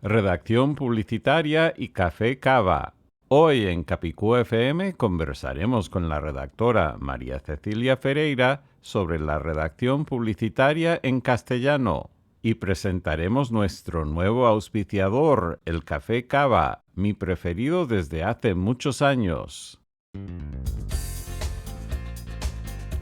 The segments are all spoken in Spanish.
redacción publicitaria y café cava. Hoy en Capicú FM conversaremos con la redactora María Cecilia Ferreira sobre la redacción publicitaria en castellano y presentaremos nuestro nuevo auspiciador, el café cava, mi preferido desde hace muchos años.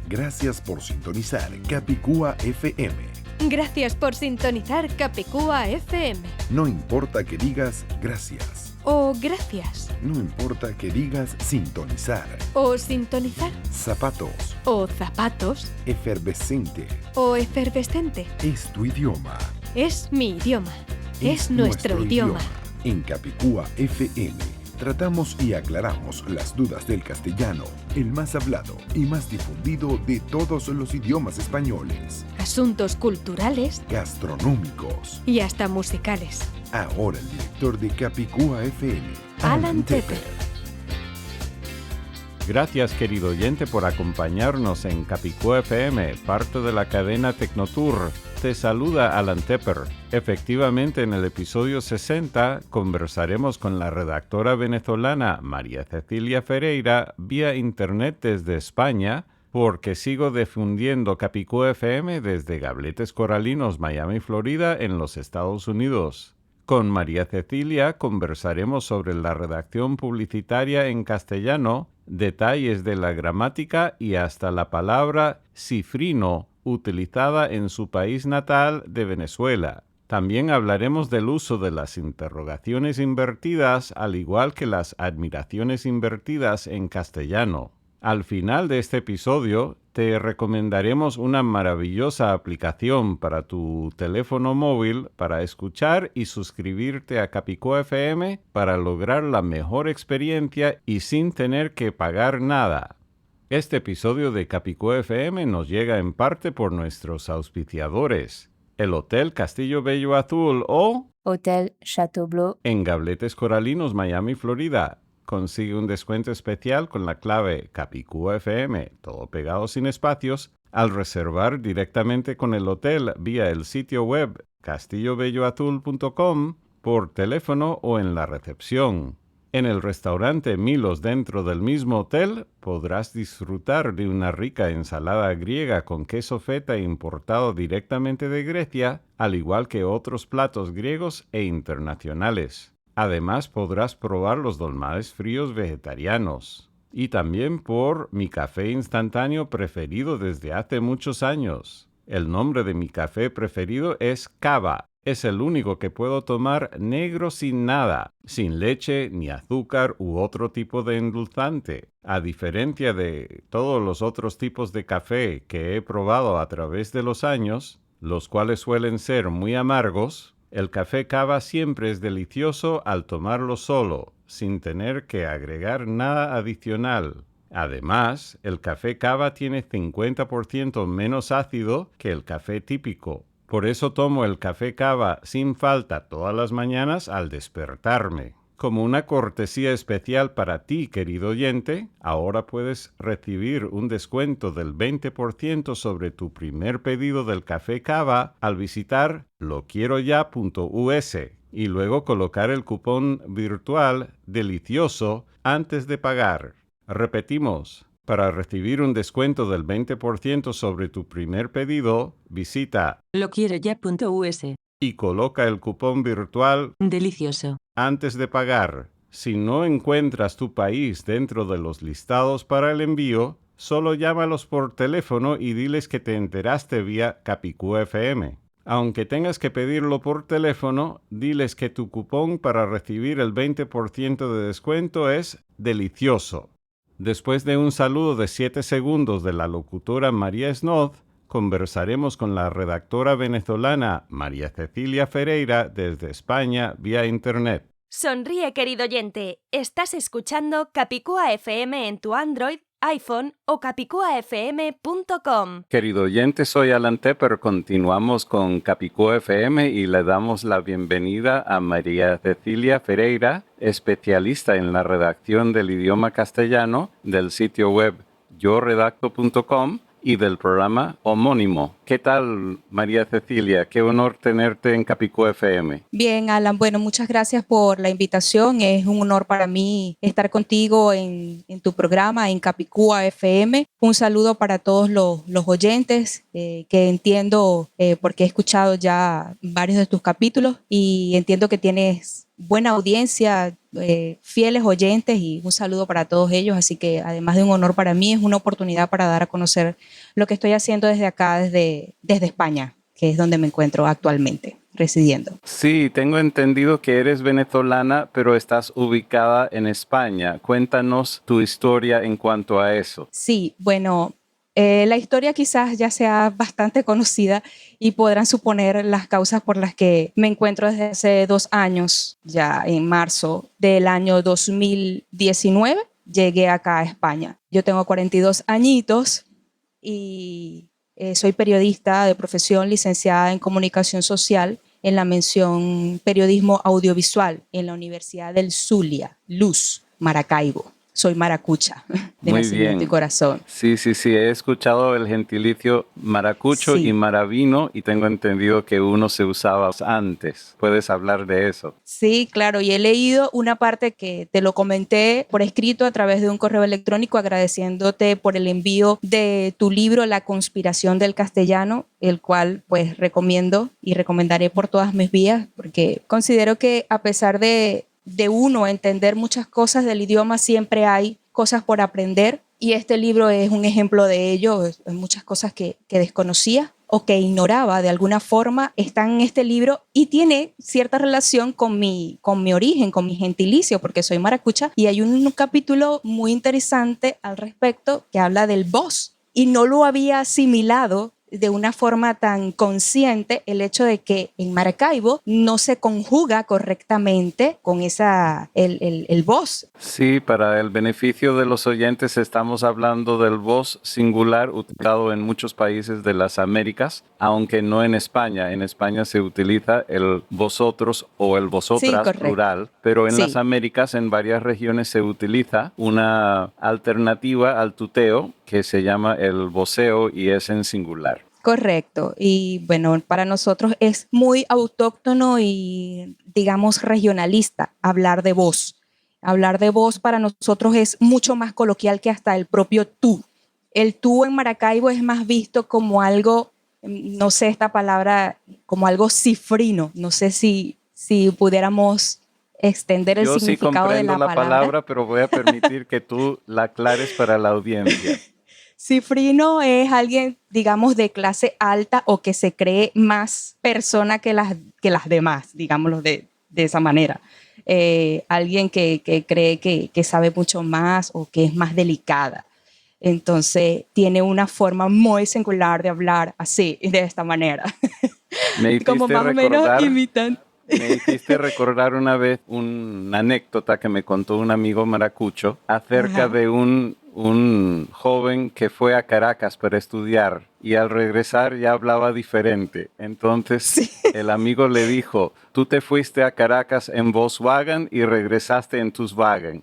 Gracias por sintonizar Capicúa FM. Gracias por sintonizar Capicúa FM. No importa que digas gracias. O gracias. No importa que digas sintonizar. O sintonizar. Zapatos. O zapatos. Efervescente. O efervescente. Es tu idioma. Es mi idioma. Es nuestro idioma. En Capicúa FM tratamos y aclaramos las dudas del castellano, el más hablado y más difundido de todos los idiomas españoles. Asuntos culturales. Gastronómicos. Y hasta musicales. Ahora el director de Capicúa FM, Alan Tepper. Gracias, querido oyente, por acompañarnos en Capicú FM, parte de la cadena Tecnotour. Te saluda Alan Tepper. Efectivamente, en el episodio 60 conversaremos con la redactora venezolana María Cecilia Ferreira vía internet desde España, porque sigo difundiendo Capicú FM desde Gabletes Coralinos, Miami, Florida, en los Estados Unidos. Con María Cecilia conversaremos sobre la redacción publicitaria en castellano, detalles de la gramática y hasta la palabra cifrino, utilizada en su país natal de Venezuela. También hablaremos del uso de las interrogaciones invertidas, al igual que las admiraciones invertidas en castellano. Al final de este episodio, te recomendaremos una maravillosa aplicación para tu teléfono móvil para escuchar y suscribirte a Capicú FM para lograr la mejor experiencia y sin tener que pagar nada. Este episodio de Capicú FM nos llega en parte por nuestros auspiciadores, el Hotel Castillo Bello Azul o Hotel Chateau Bleu en Gabletes Coralinos, Miami, Florida. Consigue un descuento especial con la clave Capicú FM, todo pegado sin espacios, al reservar directamente con el hotel vía el sitio web castillobelloazul.com, por teléfono o en la recepción. En el restaurante Milos dentro del mismo hotel podrás disfrutar de una rica ensalada griega con queso feta importado directamente de Grecia, al igual que otros platos griegos e internacionales. Además podrás probar los dolmades fríos vegetarianos. Y también por mi café instantáneo preferido desde hace muchos años. El nombre de mi café preferido es Cava. Es el único que puedo tomar negro sin nada, sin leche ni azúcar u otro tipo de endulzante. A diferencia de todos los otros tipos de café que he probado a través de los años, los cuales suelen ser muy amargos, el café cava siempre es delicioso al tomarlo solo, sin tener que agregar nada adicional. Además, el café cava tiene 50% menos ácido que el café típico. Por eso tomo el café cava sin falta todas las mañanas al despertarme. Como una cortesía especial para ti, querido oyente, ahora puedes recibir un descuento del 20% sobre tu primer pedido del café cava al visitar loquieroya.us y luego colocar el cupón virtual delicioso antes de pagar. Repetimos, para recibir un descuento del 20% sobre tu primer pedido, visita loquieroya.us y coloca el cupón virtual delicioso antes de pagar. Si no encuentras tu país dentro de los listados para el envío, solo llámalos por teléfono y diles que te enteraste vía Capicú FM. Aunque tengas que pedirlo por teléfono, diles que tu cupón para recibir el 20% de descuento es delicioso. Después de un saludo de 7 segundos de la locutora María Snoth, conversaremos con la redactora venezolana María Cecilia Ferreira desde España vía internet. Sonríe, querido oyente. Estás escuchando Capicúa FM en tu Android, iPhone o capicuafm.com. Querido oyente, soy Alan Tepper. Continuamos con Capicú FM y le damos la bienvenida a María Cecilia Ferreira, especialista en la redacción del idioma castellano del sitio web yoredacto.com y del programa homónimo. ¿Qué tal, María Cecilia? Qué honor tenerte en Capicúa FM. Bien, Alan, bueno, muchas gracias por la invitación. Es un honor para mí estar contigo en tu programa, en Capicúa FM. Un saludo para todos los oyentes que entiendo, porque he escuchado ya varios de tus capítulos y entiendo que tienes buena audiencia, fieles oyentes, y un saludo para todos ellos. Así que además de un honor para mí, es una oportunidad para dar a conocer lo que estoy haciendo desde acá, desde España, que es donde me encuentro actualmente residiendo. Sí, tengo entendido que eres venezolana, pero estás ubicada en España. Cuéntanos tu historia en cuanto a eso. Sí, bueno, la historia quizás ya sea bastante conocida y podrán suponer las causas por las que me encuentro desde hace 2 años, ya en marzo del año 2019, llegué acá a España. Yo tengo 42 añitos y soy periodista de profesión, licenciada en comunicación social en la mención periodismo audiovisual en la Universidad del Zulia, Luz, Maracaibo. Soy maracucha de Muy nacimiento bien. y corazón. Sí, he escuchado el gentilicio maracucho Sí. y maravino y tengo entendido que uno se usaba antes. ¿Puedes hablar de eso? Sí, claro, y he leído una parte que te lo comenté por escrito a través de un correo electrónico agradeciéndote por el envío de tu libro La conspiración del castellano, el cual pues recomiendo y recomendaré por todas mis vías, porque considero que a pesar de uno entender muchas cosas del idioma, siempre hay cosas por aprender, y este libro es un ejemplo de ello. Muchas cosas que desconocía o que ignoraba de alguna forma están en este libro y tiene cierta relación con mi origen, con mi gentilicio, porque soy maracucha, y hay un capítulo muy interesante al respecto que habla del vos, y no lo había asimilado de una forma tan consciente, el hecho de que en Maracaibo no se conjuga correctamente con el vos. Sí, para el beneficio de los oyentes estamos hablando del vos singular utilizado en muchos países de las Américas, aunque no en España. En España se utiliza el vosotros o el vosotras, Sí, plural, pero en sí. las Américas, en varias regiones, se utiliza una alternativa al tuteo que se llama el voseo y es en singular. Correcto. Y bueno, para nosotros es muy autóctono y, digamos, regionalista hablar de vos. Hablar de vos para nosotros es mucho más coloquial que hasta el propio tú. El tú en Maracaibo es más visto como algo, no sé esta palabra, como algo cifrino. No sé si pudiéramos extender el Yo sí significado de comprendo la la palabra. palabra, pero voy a permitir que tú la aclares para la audiencia. Cifrino es alguien, digamos, de clase alta o que se cree más persona que las demás, digámoslo de esa manera. Alguien que cree que sabe mucho más o que es más delicada. Entonces, tiene una forma muy singular de hablar así, de esta manera. Me Como más o menos imitan. Me hiciste recordar una vez una anécdota que me contó un amigo maracucho acerca Ajá. de un joven que fue a Caracas para estudiar y al regresar ya hablaba diferente. Entonces el amigo le dijo, tú te fuiste a Caracas en Volkswagen y regresaste en tus wagen.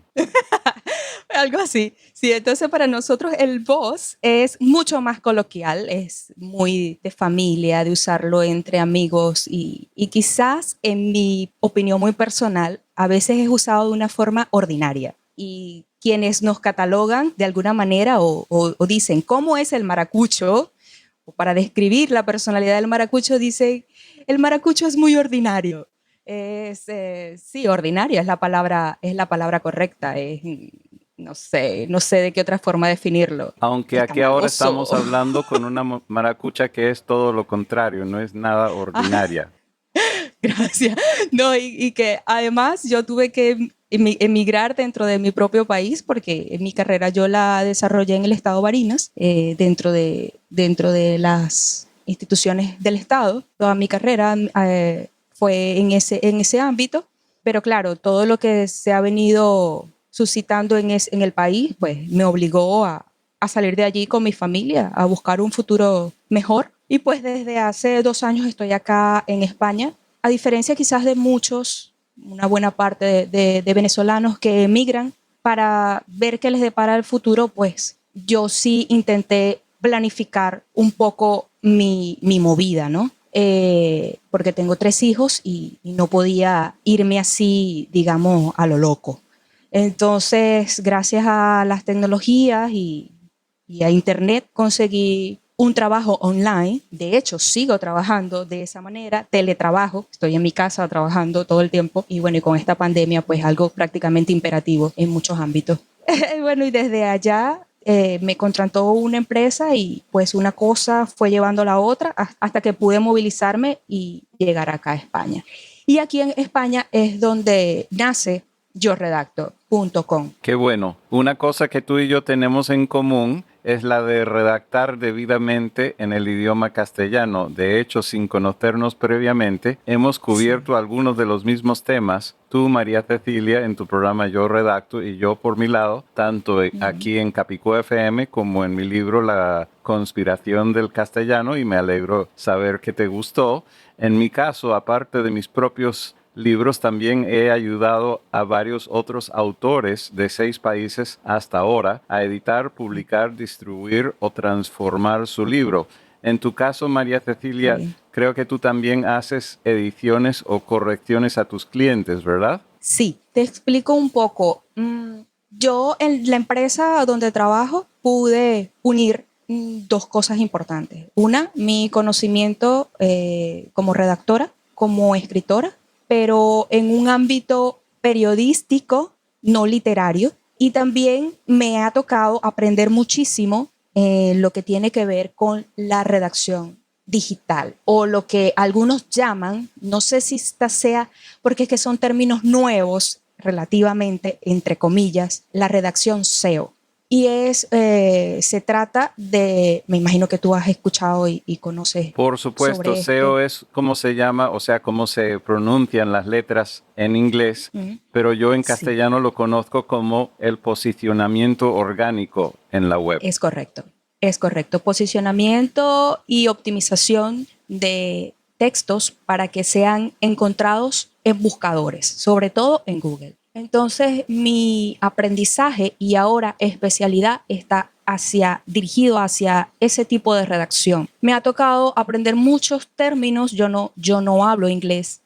Algo así. Sí, entonces para nosotros el vos es mucho más coloquial, es muy de familia, de usarlo entre amigos y quizás, en mi opinión muy personal, a veces es usado de una forma ordinaria. Y quienes nos catalogan de alguna manera o dicen cómo es el maracucho, o para describir la personalidad del maracucho, dicen el maracucho es muy ordinario. Sí, ordinaria es la palabra correcta. No sé de qué otra forma definirlo. Aunque aquí ahora estamos hablando con una maracucha que es todo lo contrario, no es nada ordinaria. Gracias. No, y que además yo tuve que emigrar dentro de mi propio país, porque mi carrera yo la desarrollé en el estado Barinas, dentro de las instituciones del estado. Toda mi carrera fue en ese ámbito, pero claro, todo lo que se ha venido suscitando en el país, pues me obligó a salir de allí con mi familia, a buscar un futuro mejor. Y pues desde hace 2 años estoy acá en España, a diferencia quizás de muchos, una buena parte de venezolanos que emigran para ver qué les depara el futuro. Pues yo sí intenté planificar un poco mi movida, ¿no? Porque tengo 3 hijos y no podía irme así, digamos, a lo loco. Entonces, gracias a las tecnologías y a internet, conseguí un trabajo online. De hecho, sigo trabajando de esa manera, teletrabajo. Estoy en mi casa trabajando todo el tiempo y bueno, y con esta pandemia, pues algo prácticamente imperativo en muchos ámbitos. Bueno, y desde allá me contrató una empresa y pues una cosa fue llevando a la otra hasta que pude movilizarme y llegar acá a España. Y aquí en España es donde nace yoredacto.com. Qué bueno. Una cosa que tú y yo tenemos en común es la de redactar debidamente en el idioma castellano. De hecho, sin conocernos previamente, hemos cubierto algunos de los mismos temas. Tú, María Cecilia, en tu programa Yo Redacto y yo por mi lado, tanto aquí en Capicúa FM como en mi libro La Conspiración del Castellano, y me alegro saber que te gustó. En mi caso, aparte de mis propios libros, también he ayudado a varios otros autores de 6 países hasta ahora a editar, publicar, distribuir o transformar su libro. En tu caso, María Cecilia, creo que tú también haces ediciones o correcciones a tus clientes, ¿verdad? Sí, te explico un poco. Yo en la empresa donde trabajo pude unir 2 cosas importantes. Una, mi conocimiento como redactora, como escritora, pero en un ámbito periodístico, no literario. Y también me ha tocado aprender muchísimo lo que tiene que ver con la redacción digital o lo que algunos llaman, no sé si esta sea, porque es que son términos nuevos relativamente, entre comillas, la redacción SEO. Y se trata de, me imagino que tú has escuchado y conoces. Por supuesto, SEO es como se llama, o sea, cómo se pronuncian las letras en inglés, pero yo en castellano lo conozco como el posicionamiento orgánico en la web. Es correcto. Posicionamiento y optimización de textos para que sean encontrados en buscadores, sobre todo en Google. Entonces, mi aprendizaje y ahora especialidad está dirigido hacia ese tipo de redacción. Me ha tocado aprender muchos términos. Yo no hablo inglés.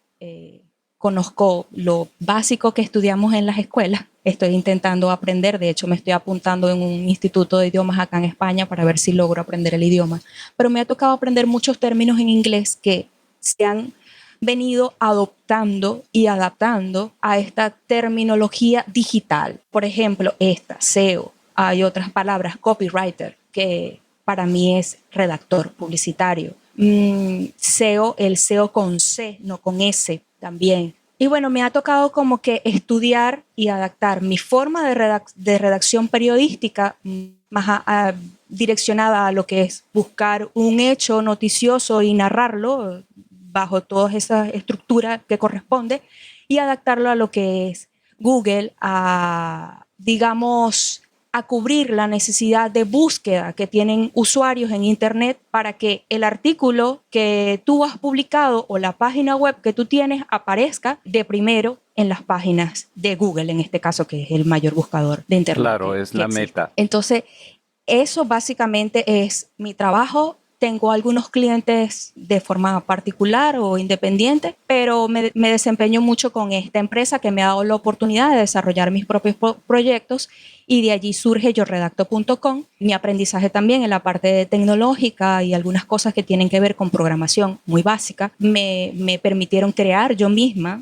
Conozco lo básico que estudiamos en las escuelas. Estoy intentando aprender. De hecho, me estoy apuntando en un instituto de idiomas acá en España para ver si logro aprender el idioma. Pero me ha tocado aprender muchos términos en inglés que se han venido adoptando y adaptando a esta terminología digital. Por ejemplo, SEO. Hay otras palabras, copywriter, que para mí es redactor publicitario. SEO, el SEO con C, no con S también. Y bueno, me ha tocado como que estudiar y adaptar mi forma de redacción periodística más direccionada a lo que es buscar un hecho noticioso y narrarlo bajo toda esa estructura que corresponde y adaptarlo a lo que es Google, digamos, a cubrir la necesidad de búsqueda que tienen usuarios en Internet para que el artículo que tú has publicado o la página web que tú tienes aparezca de primero en las páginas de Google, en este caso, que es el mayor buscador de Internet. Claro, es la meta. Entonces, eso básicamente es mi trabajo. Tengo algunos clientes de forma particular o independiente, pero me desempeño mucho con esta empresa que me ha dado la oportunidad de desarrollar mis propios proyectos y de allí surge yoredacto.com. Mi aprendizaje también en la parte tecnológica y algunas cosas que tienen que ver con programación muy básica me permitieron crear yo misma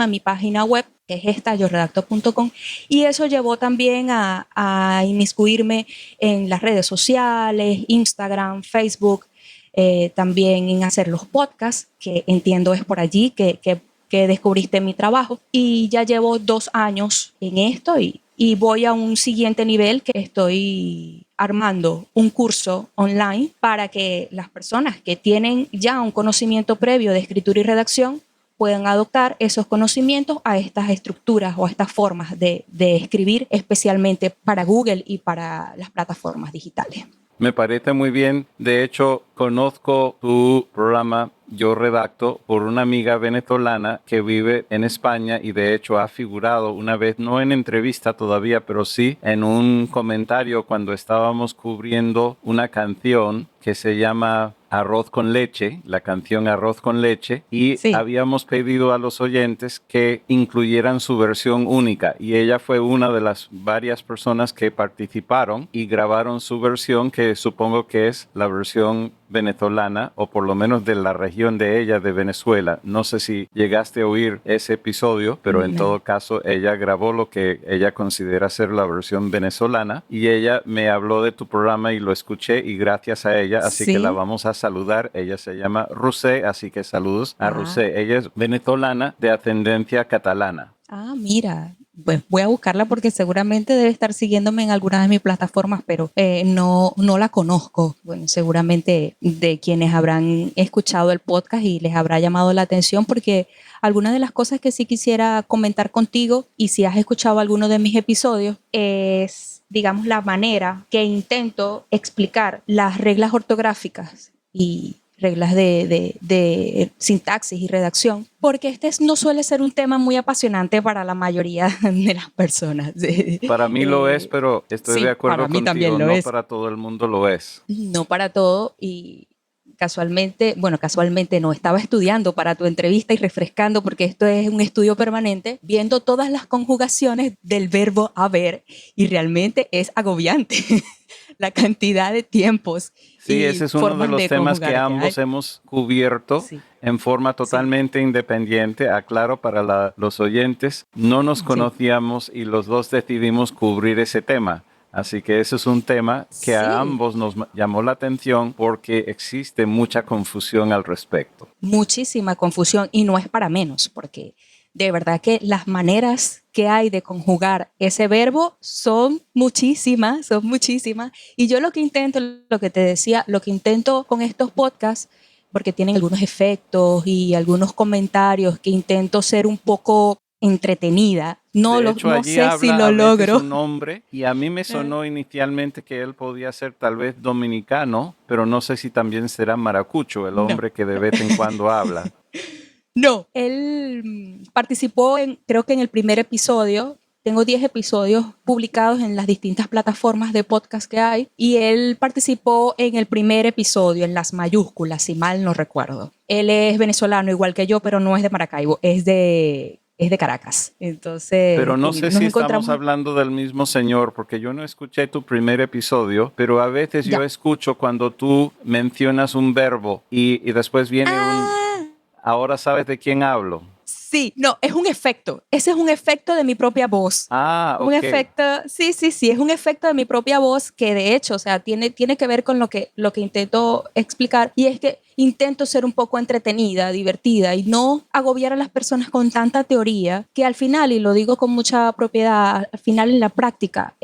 mi página web, que es esta, yoredacto.com, y eso llevó también a inmiscuirme en las redes sociales, Instagram, Facebook, también en hacer los podcasts, que entiendo es por allí que descubriste mi trabajo, y ya llevo 2 años en esto y voy a un siguiente nivel que estoy armando un curso online para que las personas que tienen ya un conocimiento previo de escritura y redacción puedan adoptar esos conocimientos a estas estructuras o a estas formas de escribir, especialmente para Google y para las plataformas digitales. Me parece muy bien. De hecho, conozco tu programa Yo Redacto por una amiga venezolana que vive en España y de hecho ha figurado una vez, no en entrevista todavía, pero sí en un comentario cuando estábamos cubriendo una canción que se llama Arroz con leche, la canción Arroz con leche, y Sí. habíamos pedido a los oyentes que incluyeran su versión única y ella fue una de las varias personas que participaron y grabaron su versión, que supongo que es la versión venezolana o por lo menos de la región de ella, de Venezuela. No sé si llegaste a oír ese episodio, pero en No. todo caso ella grabó lo que ella considera ser la versión venezolana y ella me habló de tu programa y lo escuché y gracias a ella, así Sí. que la vamos a saludar. Ella se llama Rusé, así que saludos a Rusé. Ella es venezolana de ascendencia catalana. Ah, mira, pues voy a buscarla porque seguramente debe estar siguiéndome en alguna de mis plataformas, pero no la conozco. Bueno, seguramente de quienes habrán escuchado el podcast y les habrá llamado la atención, porque algunas de las cosas que sí quisiera comentar contigo, y si has escuchado alguno de mis episodios, es, digamos, la manera que intento explicar las reglas ortográficas y reglas de sintaxis y redacción, porque no suele ser un tema muy apasionante para la mayoría de las personas. Para mí lo es, pero estoy sí, de acuerdo para mí contigo, también lo no es. para todo el mundo lo es. No para todo, y casualmente no, estaba estudiando para tu entrevista y refrescando, porque esto es un estudio permanente, viendo todas las conjugaciones del verbo haber, y realmente es agobiante la cantidad de tiempos. Sí, y ese es uno de formas los temas que conjugar ambos hay. hemos cubierto Sí. en forma totalmente independiente. Aclaro para los oyentes, no nos conocíamos y los dos decidimos cubrir ese tema. Así que ese es un tema que Sí. a ambos nos llamó la atención porque existe mucha confusión al respecto. Muchísima confusión, y no es para menos, porque de verdad que las maneras que hay de conjugar ese verbo son muchísimas. Y yo lo que intento con estos podcasts, porque tienen algunos efectos y algunos comentarios, que intento ser un poco entretenida. De hecho, No allí sé habla si a lo veces logro. un hombre y a mí me sonó inicialmente que él podía ser tal vez dominicano, pero no sé si también será maracucho, el hombre que de vez en cuando habla. No, él participó creo que en el primer episodio. Tengo 10 episodios publicados en las distintas plataformas de podcast que hay, y él participó en el primer episodio, en las mayúsculas, si mal no recuerdo. Él es venezolano igual que yo, pero no es de Maracaibo, es de Caracas. Entonces, Pero no sé si encontramos. estamos hablando del mismo señor, porque yo no escuché tu primer episodio, pero a veces yo escucho cuando tú mencionas un verbo y después viene ahora sabes de quién hablo. Sí, no, es un efecto. Ese es un efecto de mi propia voz. Ah, ok. Un efecto, sí, es un efecto de mi propia voz que de hecho, o sea, tiene que ver con lo que intento explicar, y es que intento ser un poco entretenida, divertida, y no agobiar a las personas con tanta teoría, que al final, y lo digo con mucha propiedad, al final en la práctica,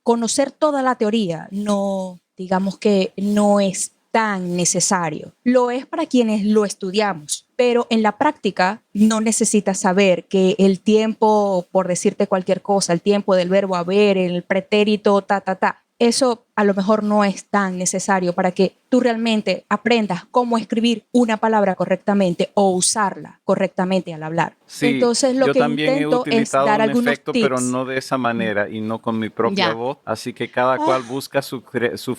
conocer toda la teoría no, digamos que no es tan necesario. Lo es para quienes lo estudiamos, pero en la práctica no necesitas saber que el tiempo, por decirte cualquier cosa, el tiempo del verbo haber, el pretérito, eso a lo mejor no es tan necesario para que tú realmente aprendas cómo escribir una palabra correctamente o usarla correctamente al hablar. Sí, entonces lo yo que también he intento es utilizado dar un algunos efecto, tips. pero no de esa manera y no con mi propia Ya. voz. Así que cada cual busca su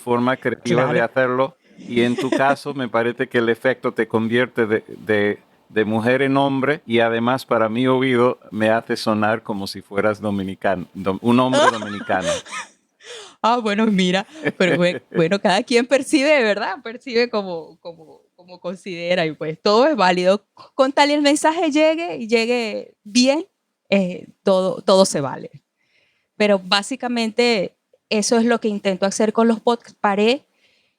forma creativa Claro. de hacerlo. Y en tu caso, me parece que el efecto te convierte de mujer en hombre y además para mi oído me hace sonar como si fueras dominicano, un hombre dominicano. Ah, bueno, mira, pero bueno, cada quien percibe, ¿verdad? Percibe como considera, y pues todo es válido. Con tal y el mensaje llegue bien, todo se vale. Pero básicamente eso es lo que intento hacer con los podcasts. Paré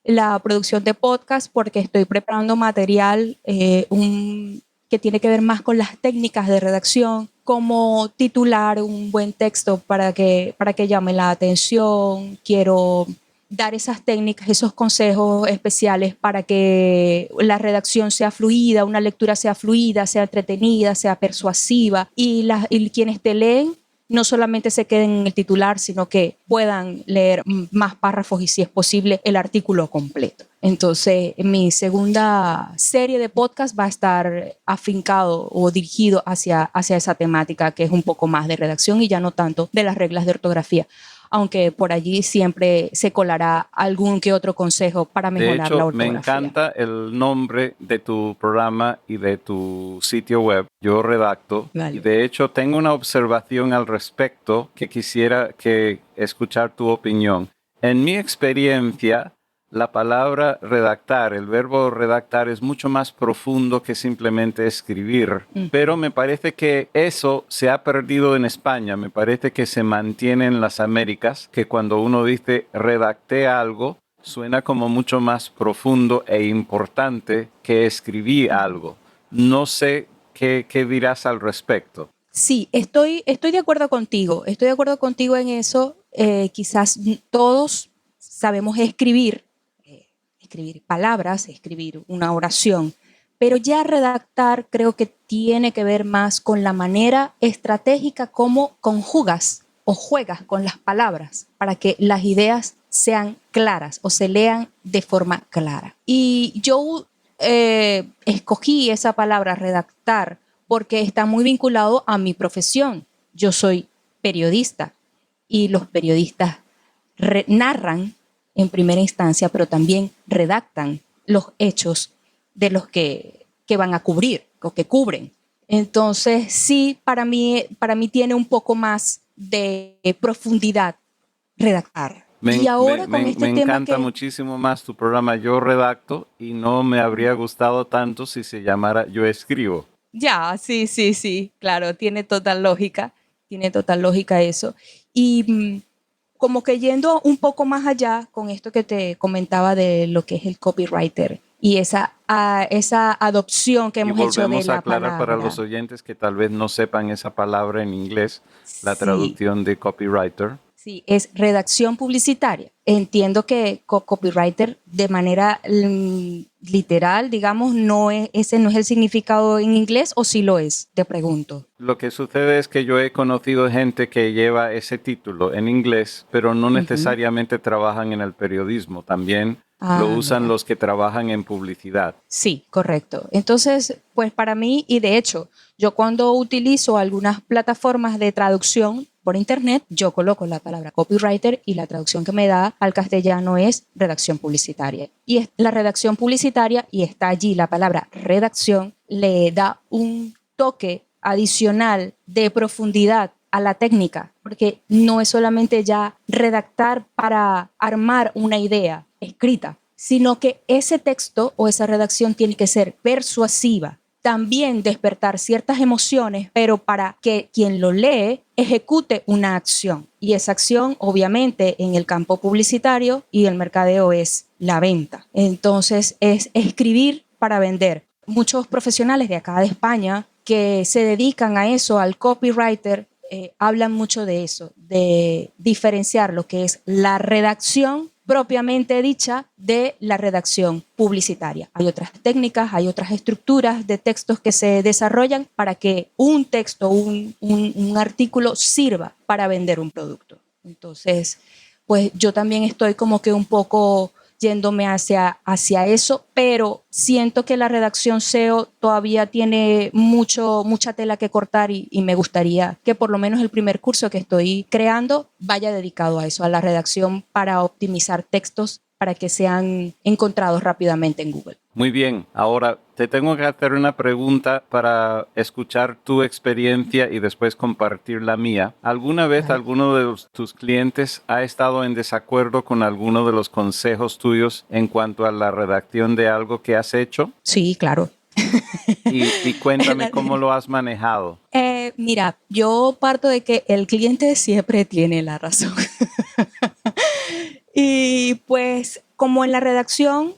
la producción de podcast porque estoy preparando material que tiene que ver más con las técnicas de redacción, cómo titular un buen texto para que llame la atención. Quiero dar esas técnicas, esos consejos especiales para que la redacción sea fluida, una lectura sea fluida, sea entretenida, sea persuasiva, y quienes te leen no solamente se queden en el titular, sino que puedan leer más párrafos y, si es posible, el artículo completo. Entonces, mi segunda serie de podcast va a estar afincado o dirigido hacia esa temática, que es un poco más de redacción y ya no tanto de las reglas de ortografía, aunque por allí siempre se colará algún que otro consejo para mejorar la ortografía. Me encanta el nombre de tu programa y de tu sitio web. Yo redacto. Vale. Y de hecho tengo una observación al respecto que quisiera escuchar tu opinión. En mi experiencia, la palabra redactar, el verbo redactar es mucho más profundo que simplemente escribir, pero me parece que eso se ha perdido en España, me parece que se mantiene en las Américas, que cuando uno dice redacté algo, suena como mucho más profundo e importante que escribí algo. No sé qué dirás al respecto. Sí, estoy de acuerdo contigo, en eso. Quizás todos sabemos escribir palabras, escribir una oración, pero ya redactar creo que tiene que ver más con la manera estratégica como conjugas o juegas con las palabras para que las ideas sean claras o se lean de forma clara. Y yo escogí esa palabra redactar porque está muy vinculado a mi profesión. Yo soy periodista y los periodistas narran en primera instancia, pero también redactan los hechos de los que van a cubrir o que cubren. Entonces, sí, para mí tiene un poco más de profundidad redactar. Y ahora con este tema me encanta muchísimo más tu programa Yo Redacto y no me habría gustado tanto si se llamara Yo Escribo. Ya, sí, claro, tiene total lógica eso. Y como que yendo un poco más allá con esto que te comentaba de lo que es el copywriter y esa adopción que hemos hecho de la palabra. Y volvemos a aclarar para los oyentes que tal vez no sepan esa palabra en inglés, la traducción de copywriter. Sí, es redacción publicitaria. Entiendo que copywriter de manera literal, digamos, ese no es el significado en inglés, ¿o sí lo es? Te pregunto. Lo que sucede es que yo he conocido gente que lleva ese título en inglés, pero no necesariamente trabajan en el periodismo. También lo usan los que trabajan en publicidad. Sí, correcto. Entonces, pues para mí, y de hecho, yo cuando utilizo algunas plataformas de traducción por internet, yo coloco la palabra copywriter y la traducción que me da al castellano es redacción publicitaria. Y es la redacción publicitaria, y está allí la palabra redacción, le da un toque adicional de profundidad a la técnica, porque no es solamente ya redactar para armar una idea escrita, sino que ese texto o esa redacción tiene que ser persuasiva, también despertar ciertas emociones, pero para que quien lo lee ejecute una acción. Y esa acción, obviamente, en el campo publicitario y el mercadeo es la venta. Entonces, es escribir para vender. Muchos profesionales de acá de España que se dedican a eso, al copywriter, hablan mucho de eso, de diferenciar lo que es la redacción propiamente dicha de la redacción publicitaria. Hay otras técnicas, hay otras estructuras de textos que se desarrollan para que un texto, un artículo sirva para vender un producto. Entonces, pues yo también estoy como que un poco yéndome hacia eso, pero siento que la redacción SEO todavía tiene mucha tela que cortar y me gustaría que por lo menos el primer curso que estoy creando vaya dedicado a eso, a la redacción para optimizar textos para que sean encontrados rápidamente en Google. Muy bien, ahora te tengo que hacer una pregunta para escuchar tu experiencia y después compartir la mía. ¿Alguna vez alguno de tus clientes ha estado en desacuerdo con alguno de los consejos tuyos en cuanto a la redacción de algo que has hecho? Sí, claro. Y cuéntame cómo lo has manejado. Mira, yo parto de que el cliente siempre tiene la razón. Y pues como en la redacción,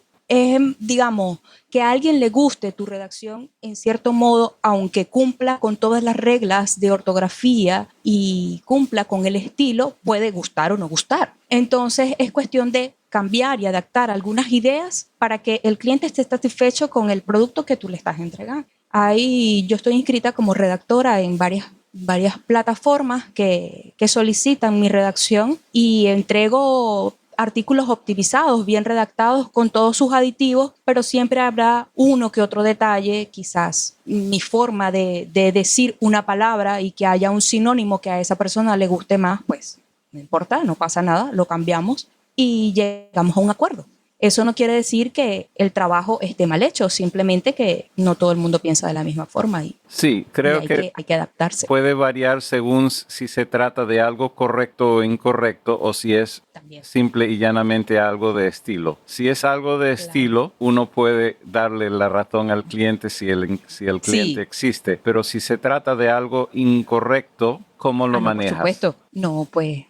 digamos, que a alguien le guste tu redacción en cierto modo, aunque cumpla con todas las reglas de ortografía y cumpla con el estilo, puede gustar o no gustar. Entonces es cuestión de cambiar y adaptar algunas ideas para que el cliente esté satisfecho con el producto que tú le estás entregando. Ahí yo estoy inscrita como redactora en varias varias plataformas que solicitan mi redacción y entrego artículos optimizados, bien redactados, con todos sus aditivos, pero siempre habrá uno que otro detalle, quizás mi forma de decir una palabra y que haya un sinónimo que a esa persona le guste más, pues no importa, no pasa nada, lo cambiamos y llegamos a un acuerdo. Eso no quiere decir que el trabajo esté mal hecho, simplemente que no todo el mundo piensa de la misma forma y, Sí, creo hay que adaptarse. puede variar según si se trata de algo correcto o incorrecto o si es También. simple y llanamente algo de estilo. Si es algo de estilo, uno puede darle la razón al cliente si el cliente existe, pero si se trata de algo incorrecto, ¿cómo lo manejas? Por supuesto. No, pues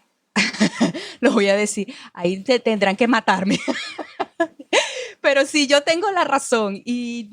lo voy a decir. Ahí tendrán que matarme. Pero si yo tengo la razón y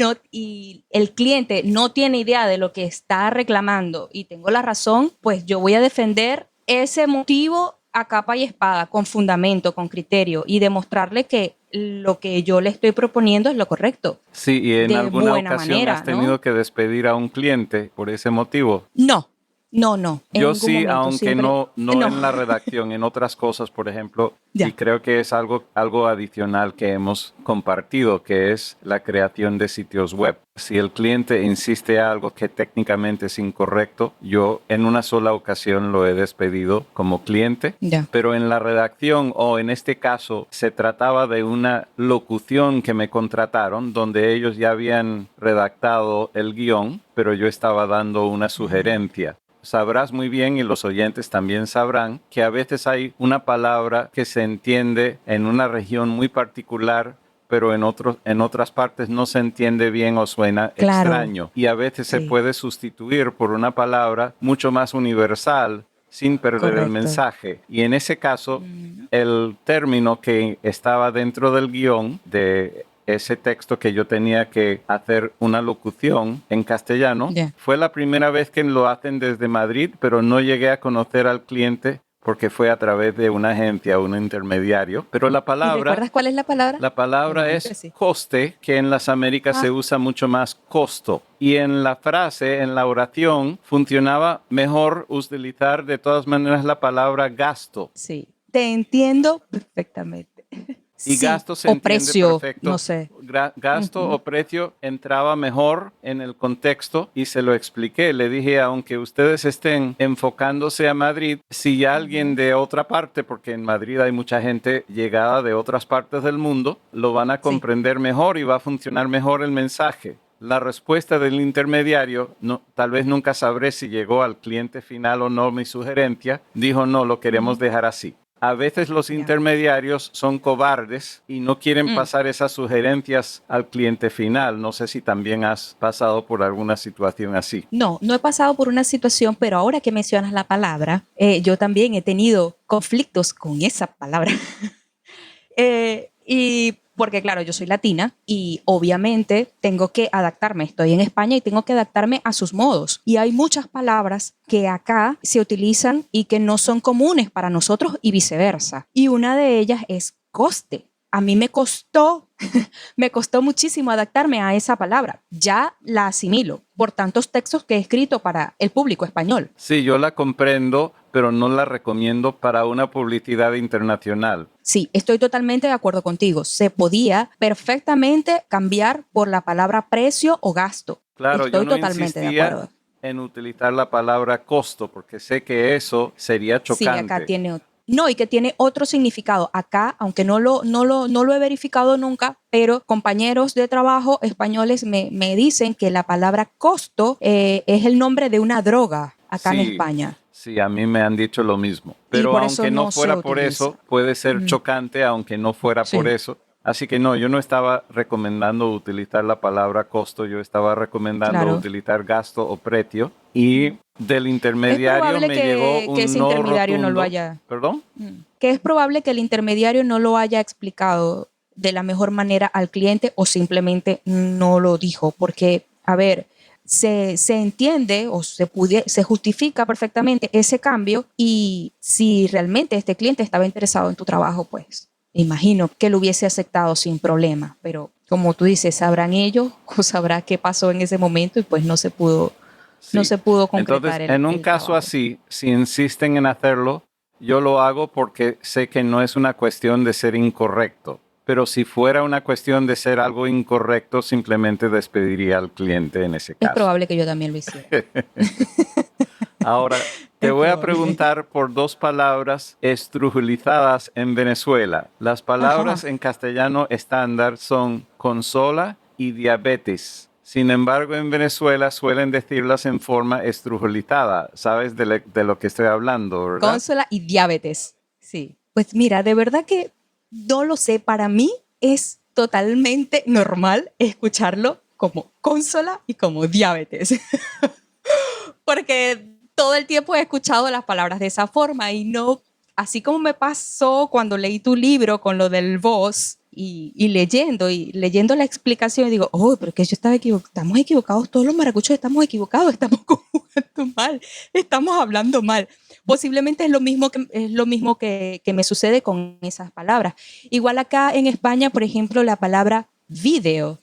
el cliente no tiene idea de lo que está reclamando y tengo la razón, pues yo voy a defender ese motivo a capa y espada, con fundamento, con criterio y demostrarle que lo que yo le estoy proponiendo es lo correcto. Sí, y en de alguna buena ocasión manera, has tenido ¿no? que despedir a un cliente por ese motivo. No. En Yo ningún sí, momento, aunque siempre- no en la redacción, en otras cosas, por ejemplo, Ya. y creo que es algo adicional que hemos compartido, que es la creación de sitios web. Si el cliente insiste algo que técnicamente es incorrecto, yo en una sola ocasión lo he despedido como cliente, Ya. pero en la redacción o en este caso se trataba de una locución que me contrataron donde ellos ya habían redactado el guión, pero yo estaba dando una sugerencia. Sabrás muy bien, y los oyentes también sabrán, que a veces hay una palabra que se entiende en una región muy particular, pero en otras partes no se entiende bien o suena Claro. extraño. Y a veces se Sí. puede sustituir por una palabra mucho más universal sin perder el Correcto. mensaje. Y en ese caso, el término que estaba dentro del guión de ese texto que yo tenía que hacer una locución en castellano, Ya. fue la primera vez que lo hacen desde Madrid, pero no llegué a conocer al cliente porque fue a través de una agencia, un intermediario. Pero la ¿Y palabra... recuerdas cuál es la palabra? La palabra Me es imagino que sí. coste, que en las Américas se usa mucho más costo. Y en la frase, en la oración, funcionaba mejor utilizar de todas maneras la palabra gasto. Sí, te entiendo perfectamente. Y Sí, gasto se o entiende precio, perfecto. no sé. Gasto o precio entraba mejor en el contexto y se lo expliqué. Le dije, aunque ustedes estén enfocándose a Madrid, si alguien de otra parte, porque en Madrid hay mucha gente llegada de otras partes del mundo, lo van a comprender mejor y va a funcionar mejor el mensaje. La respuesta del intermediario, tal vez nunca sabré si llegó al cliente final o no mi sugerencia, dijo no, lo queremos dejar así. A veces los intermediarios son cobardes y no quieren pasar esas sugerencias al cliente final. No sé si también has pasado por alguna situación así. No he pasado por una situación, pero ahora que mencionas la palabra, yo también he tenido conflictos con esa palabra. Y porque, claro, yo soy latina y obviamente tengo que adaptarme. Estoy en España y tengo que adaptarme a sus modos. Y hay muchas palabras que acá se utilizan y que no son comunes para nosotros y viceversa. Y una de ellas es coste. A mí me costó muchísimo adaptarme a esa palabra. Ya la asimilo por tantos textos que he escrito para el público español. Sí, yo la comprendo, pero no la recomiendo para una publicidad internacional. Sí, estoy totalmente de acuerdo contigo. Se podía perfectamente cambiar por la palabra precio o gasto. Claro, estoy yo no totalmente de insistía acuerdo. en utilizar la palabra costo, porque sé que eso sería chocante. Sí, acá tiene otro. No, y que tiene otro significado. Acá, aunque no lo he verificado nunca, pero compañeros de trabajo españoles me dicen que la palabra costo es el nombre de una droga acá en España. Sí, a mí me han dicho lo mismo. Pero por aunque eso no no fuera se por utiliza. eso, puede ser chocante, aunque no fuera por eso. Así que no, yo no estaba recomendando utilizar la palabra costo, yo estaba recomendando utilizar gasto o precio. Y del intermediario me llegó un que ese no intermediario rotundo. no lo haya. ¿Perdón? Que es probable que el intermediario no lo haya explicado de la mejor manera al cliente o simplemente no lo dijo. Porque, a ver, se entiende o se justifica perfectamente ese cambio y si realmente este cliente estaba interesado en tu trabajo, pues imagino que lo hubiese aceptado sin problema. Pero como tú dices, sabrán ellos o sabrá qué pasó en ese momento y pues no se pudo no se pudo concretar. Entonces, en un caso trabajo. así, si insisten en hacerlo, yo lo hago porque sé que no es una cuestión de ser incorrecto. Pero si fuera una cuestión de ser algo incorrecto, simplemente despediría al cliente en ese Es caso. probable que yo también lo hiciera. Ahora, te Es voy a probable. preguntar por dos palabras estrujulizadas en Venezuela. Las palabras Ajá. en castellano estándar son consola y diabetes. Sin embargo, en Venezuela suelen decirlas en forma estrujulizada. ¿Sabes de lo que estoy hablando, verdad? Consola y diabetes. Sí. Pues mira, de verdad que no lo sé. Para mí es totalmente normal escucharlo como consola y como diabetes. Porque todo el tiempo he escuchado las palabras de esa forma y no, así como me pasó cuando leí tu libro con lo del voz y leyendo la explicación, digo, oh, pero que yo estaba equivocado, estamos equivocados, todos los maracuchos estamos equivocados, estamos conjugando mal, estamos hablando mal. Posiblemente es lo mismo que me sucede con esas palabras. Igual acá en España, por ejemplo, la palabra video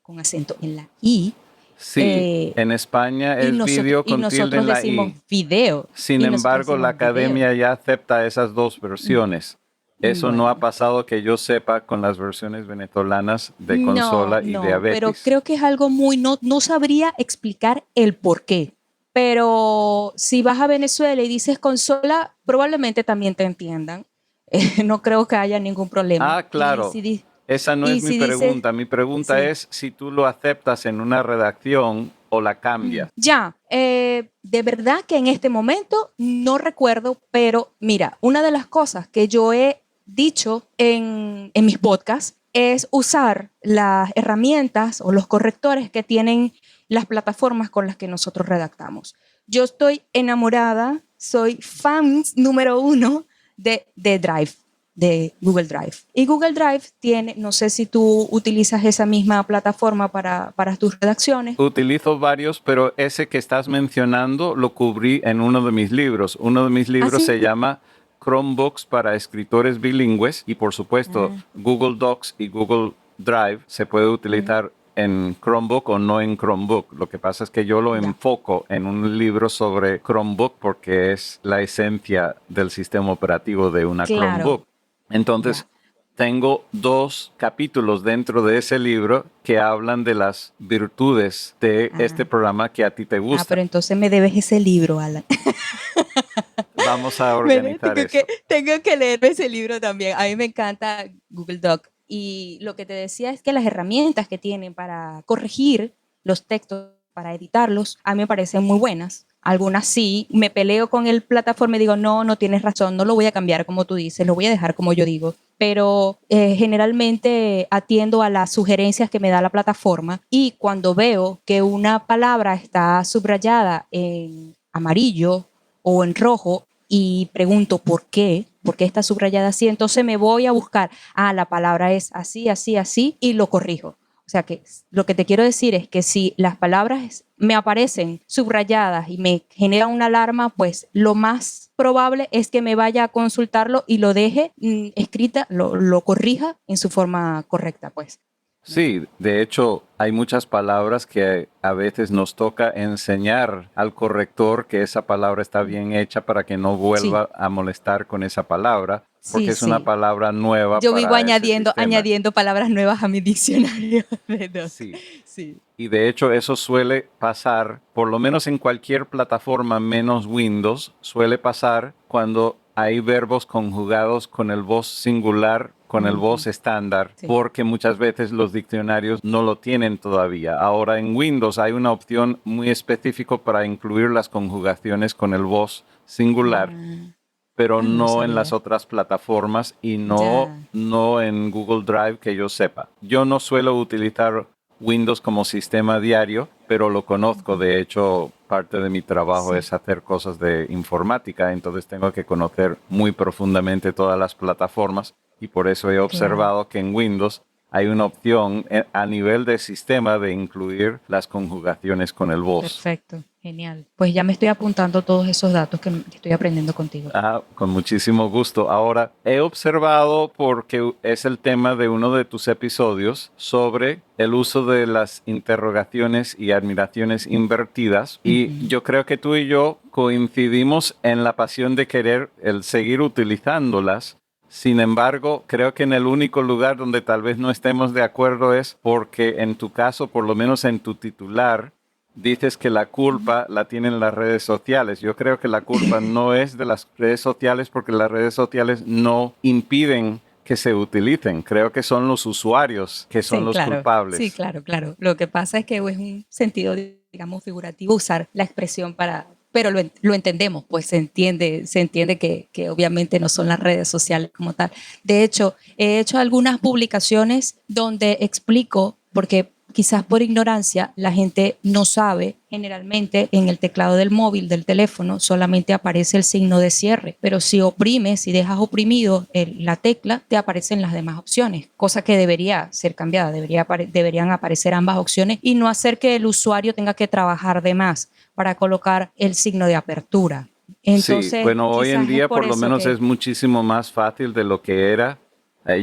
con acento en la I. Sí, en España es vídeo Y con tilde nosotros en la decimos I. video. Sin Y nosotros embargo, la decimos video. academia ya acepta esas dos versiones. Eso no ha Bueno. pasado que yo sepa con las versiones venezolanas de No, consola y no, pero diabetes. creo que es algo muy, no sabría explicar el por qué. Pero si vas a Venezuela y dices consola, probablemente también te entiendan. No creo que haya ningún problema. Ah, claro. Esa no es mi si dices, pregunta. Mi pregunta sí. es si tú lo aceptas en una redacción o la cambias. Ya, de verdad que en este momento no recuerdo, pero mira, una de las cosas que yo he dicho en mis podcasts es usar las herramientas o los correctores que tienen las plataformas con las que nosotros redactamos. Yo estoy enamorada, soy fan número 1 de Drive, de Google Drive. Y Google Drive tiene, no sé si tú utilizas esa misma plataforma para tus redacciones. Utilizo varios, pero ese que estás mencionando lo cubrí en uno de mis libros. Uno de mis libros ¿Ah, sí? se llama Chromebooks para escritores bilingües y por supuesto Google Docs y Google Drive se puede utilizar en Chromebook o no en Chromebook. Lo que pasa es que yo lo enfoco en un libro sobre Chromebook porque es la esencia del sistema operativo de una Chromebook. Entonces, tengo 2 capítulos dentro de ese libro que hablan de las virtudes de este programa que a ti te gusta. Pero entonces me debes ese libro, Alan. Vamos a organizar eso. Tengo que leer ese libro también. A mí me encanta Google Doc. Y lo que te decía es que las herramientas que tienen para corregir los textos, para editarlos, a mí me parecen muy buenas. Algunas sí, me peleo con el plataforma y digo, no tienes razón, no lo voy a cambiar como tú dices, lo voy a dejar como yo digo. Pero generalmente atiendo a las sugerencias que me da la plataforma y cuando veo que una palabra está subrayada en amarillo o en rojo y pregunto por qué está subrayada así, entonces me voy a buscar, la palabra es así, así, así y lo corrijo. O sea que lo que te quiero decir es que si las palabras me aparecen subrayadas y me genera una alarma, pues lo más probable es que me vaya a consultarlo y lo deje escrita, lo corrija en su forma correcta, pues. Sí, de hecho hay muchas palabras que a veces nos toca enseñar al corrector que esa palabra está bien hecha para que no vuelva a molestar con esa palabra, porque es una palabra nueva. Yo para vivo ese añadiendo palabras nuevas a mi diccionario de Doc. Sí. Y de hecho eso suele pasar, por lo menos en cualquier plataforma menos Windows, suele pasar cuando hay verbos conjugados con el voz singular, con el voz estándar, porque muchas veces los diccionarios no lo tienen todavía. Ahora en Windows hay una opción muy específica para incluir las conjugaciones con el voz singular, pero no en las otras plataformas y no en Google Drive que yo sepa. Yo no suelo utilizar Windows como sistema diario, pero lo conozco. De hecho, parte de mi trabajo es hacer cosas de informática, entonces tengo que conocer muy profundamente todas las plataformas y por eso he observado que en Windows hay una opción a nivel de sistema de incluir las conjugaciones con el voz. Perfecto. Genial. Pues ya me estoy apuntando todos esos datos que estoy aprendiendo contigo. Con muchísimo gusto. Ahora, he observado, porque es el tema de uno de tus episodios, sobre el uso de las interrogaciones y admiraciones invertidas. Y yo creo que tú y yo coincidimos en la pasión de querer el seguir utilizándolas. Sin embargo, creo que en el único lugar donde tal vez no estemos de acuerdo es porque en tu caso, por lo menos en tu titular, dices que la culpa la tienen las redes sociales. Yo creo que la culpa no es de las redes sociales, porque las redes sociales no impiden que se utilicen. Creo que son los usuarios que son los culpables. Sí, claro. Lo que pasa es que es un sentido, digamos, figurativo usar la expresión para... Pero lo entendemos, pues se entiende que obviamente no son las redes sociales como tal. De hecho, he hecho algunas publicaciones donde explico, porque quizás por ignorancia la gente no sabe, generalmente en el teclado del móvil, del teléfono, solamente aparece el signo de cierre, pero si oprimes, si dejas oprimido la tecla, te aparecen las demás opciones, cosa que debería ser cambiada, deberían aparecer ambas opciones y no hacer que el usuario tenga que trabajar de más para colocar el signo de apertura. Entonces, sí, bueno, hoy en día por lo menos es muchísimo más fácil de lo que era.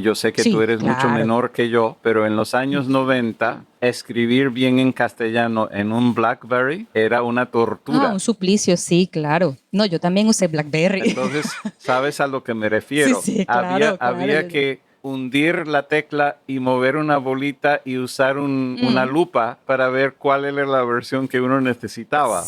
Yo sé que tú eres mucho menor que yo, pero en los años 90, escribir bien en castellano en un BlackBerry era una tortura. Un suplicio, sí, claro. No, yo también usé BlackBerry. Entonces, ¿sabes a lo que me refiero? Sí, claro, había que hundir la tecla y mover una bolita y usar una lupa para ver cuál era la versión que uno necesitaba.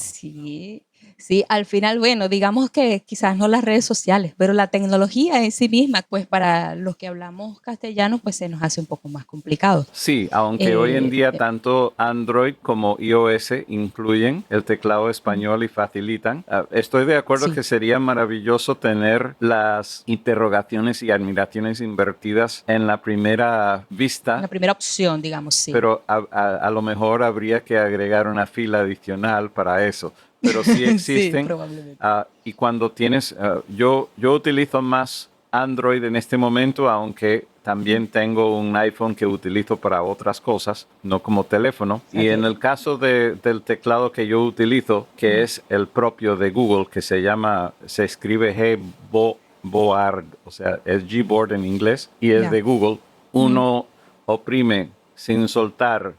Sí, al final, bueno, digamos que quizás no las redes sociales, pero la tecnología en sí misma, pues para los que hablamos castellano, pues se nos hace un poco más complicado. Sí, aunque hoy en día tanto Android como iOS incluyen el teclado español y facilitan. Estoy de acuerdo que sería maravilloso tener las interrogaciones y admiraciones invertidas en la primera vista. La primera opción, digamos, sí. Pero a lo mejor habría que agregar una fila adicional para eso. Pero sí existen. Sí, probablemente. Y cuando tienes, yo utilizo más Android en este momento, aunque también tengo un iPhone que utilizo para otras cosas, no como teléfono. Okay. Y en el caso del teclado que yo utilizo, que es el propio de Google, que se escribe Gboard, o sea, es Gboard en inglés, y es de Google, uno oprime sin soltar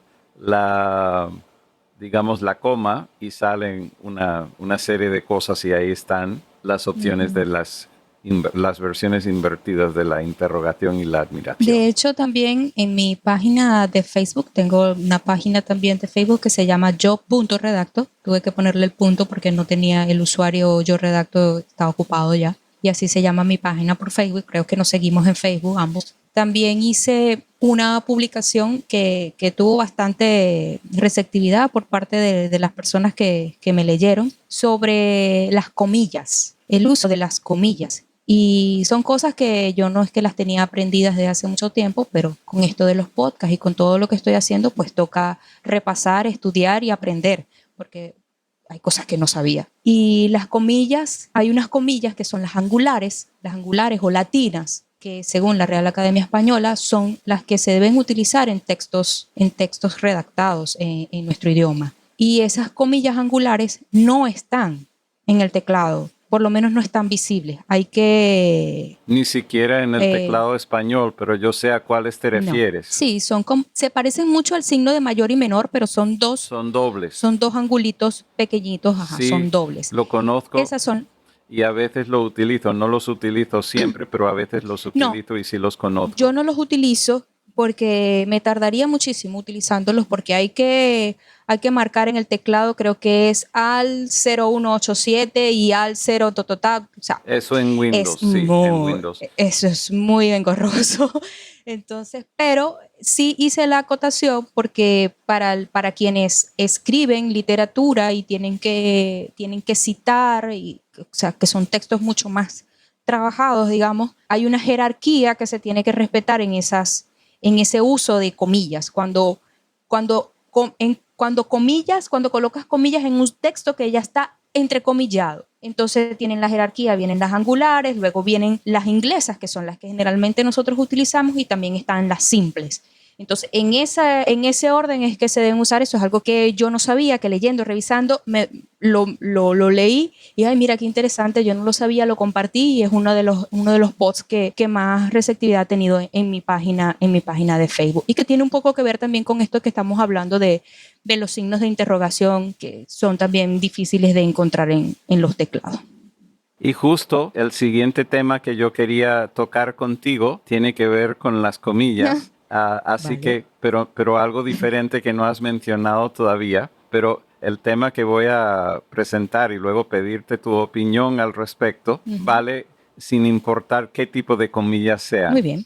digamos, la coma y salen una serie de cosas y ahí están las opciones de las versiones invertidas de la interrogación y la admiración. De hecho, también en mi página de Facebook, tengo una página también de Facebook que se llama yo.redacto. Tuve que ponerle el punto porque no tenía el usuario yo redacto, estaba ocupado ya. Y así se llama mi página por Facebook. Creo que nos seguimos en Facebook ambos. También hice una publicación que tuvo bastante receptividad por parte de las personas que me leyeron sobre las comillas, el uso de las comillas. Y son cosas que yo no es que las tenía aprendidas desde hace mucho tiempo, pero con esto de los podcasts y con todo lo que estoy haciendo, pues toca repasar, estudiar y aprender, porque hay cosas que no sabía. Y las comillas, hay unas comillas que son las angulares o latinas, que según la Real Academia Española son las que se deben utilizar en textos redactados en nuestro idioma. Y esas comillas angulares no están en el teclado, por lo menos no están visibles. Hay que... Ni siquiera en el teclado español, pero yo sé a cuáles te refieres. No. Sí, se parecen mucho al signo de mayor y menor, pero son dos. Son dobles. Son dos angulitos pequeñitos, sí, son dobles. Lo conozco. Esas son... Y a veces lo utilizo, no los utilizo siempre, pero a veces los utilizo y sí los conozco. Yo no los utilizo porque me tardaría muchísimo utilizándolos porque hay que marcar en el teclado, creo que es al 0187 y al 0 total. O sea, eso en Windows, en Windows. Eso es muy engorroso. Entonces, pero sí hice la acotación porque para quienes escriben literatura y tienen que citar, o sea, que son textos mucho más trabajados, digamos, hay una jerarquía que se tiene que respetar en ese uso de comillas. Cuando colocas comillas en un texto que ya está entrecomillado, entonces tienen la jerarquía, vienen las angulares, luego vienen las inglesas, que son las que generalmente nosotros utilizamos, y también están las simples. Entonces, en ese orden es que se deben usar. Eso es algo que yo no sabía, que leyendo, revisando, lo leí y, ay, mira qué interesante, yo no lo sabía, lo compartí y es uno de los posts que más receptividad ha tenido en mi página de Facebook y que tiene un poco que ver también con esto que estamos hablando de los signos de interrogación que son también difíciles de encontrar en los teclados. Y justo el siguiente tema que yo quería tocar contigo tiene que ver con las comillas. Así Vale. que, pero algo diferente que no has mencionado todavía. Pero el tema que voy a presentar y luego pedirte tu opinión al respecto, vale sin importar qué tipo de comillas sean. Muy bien.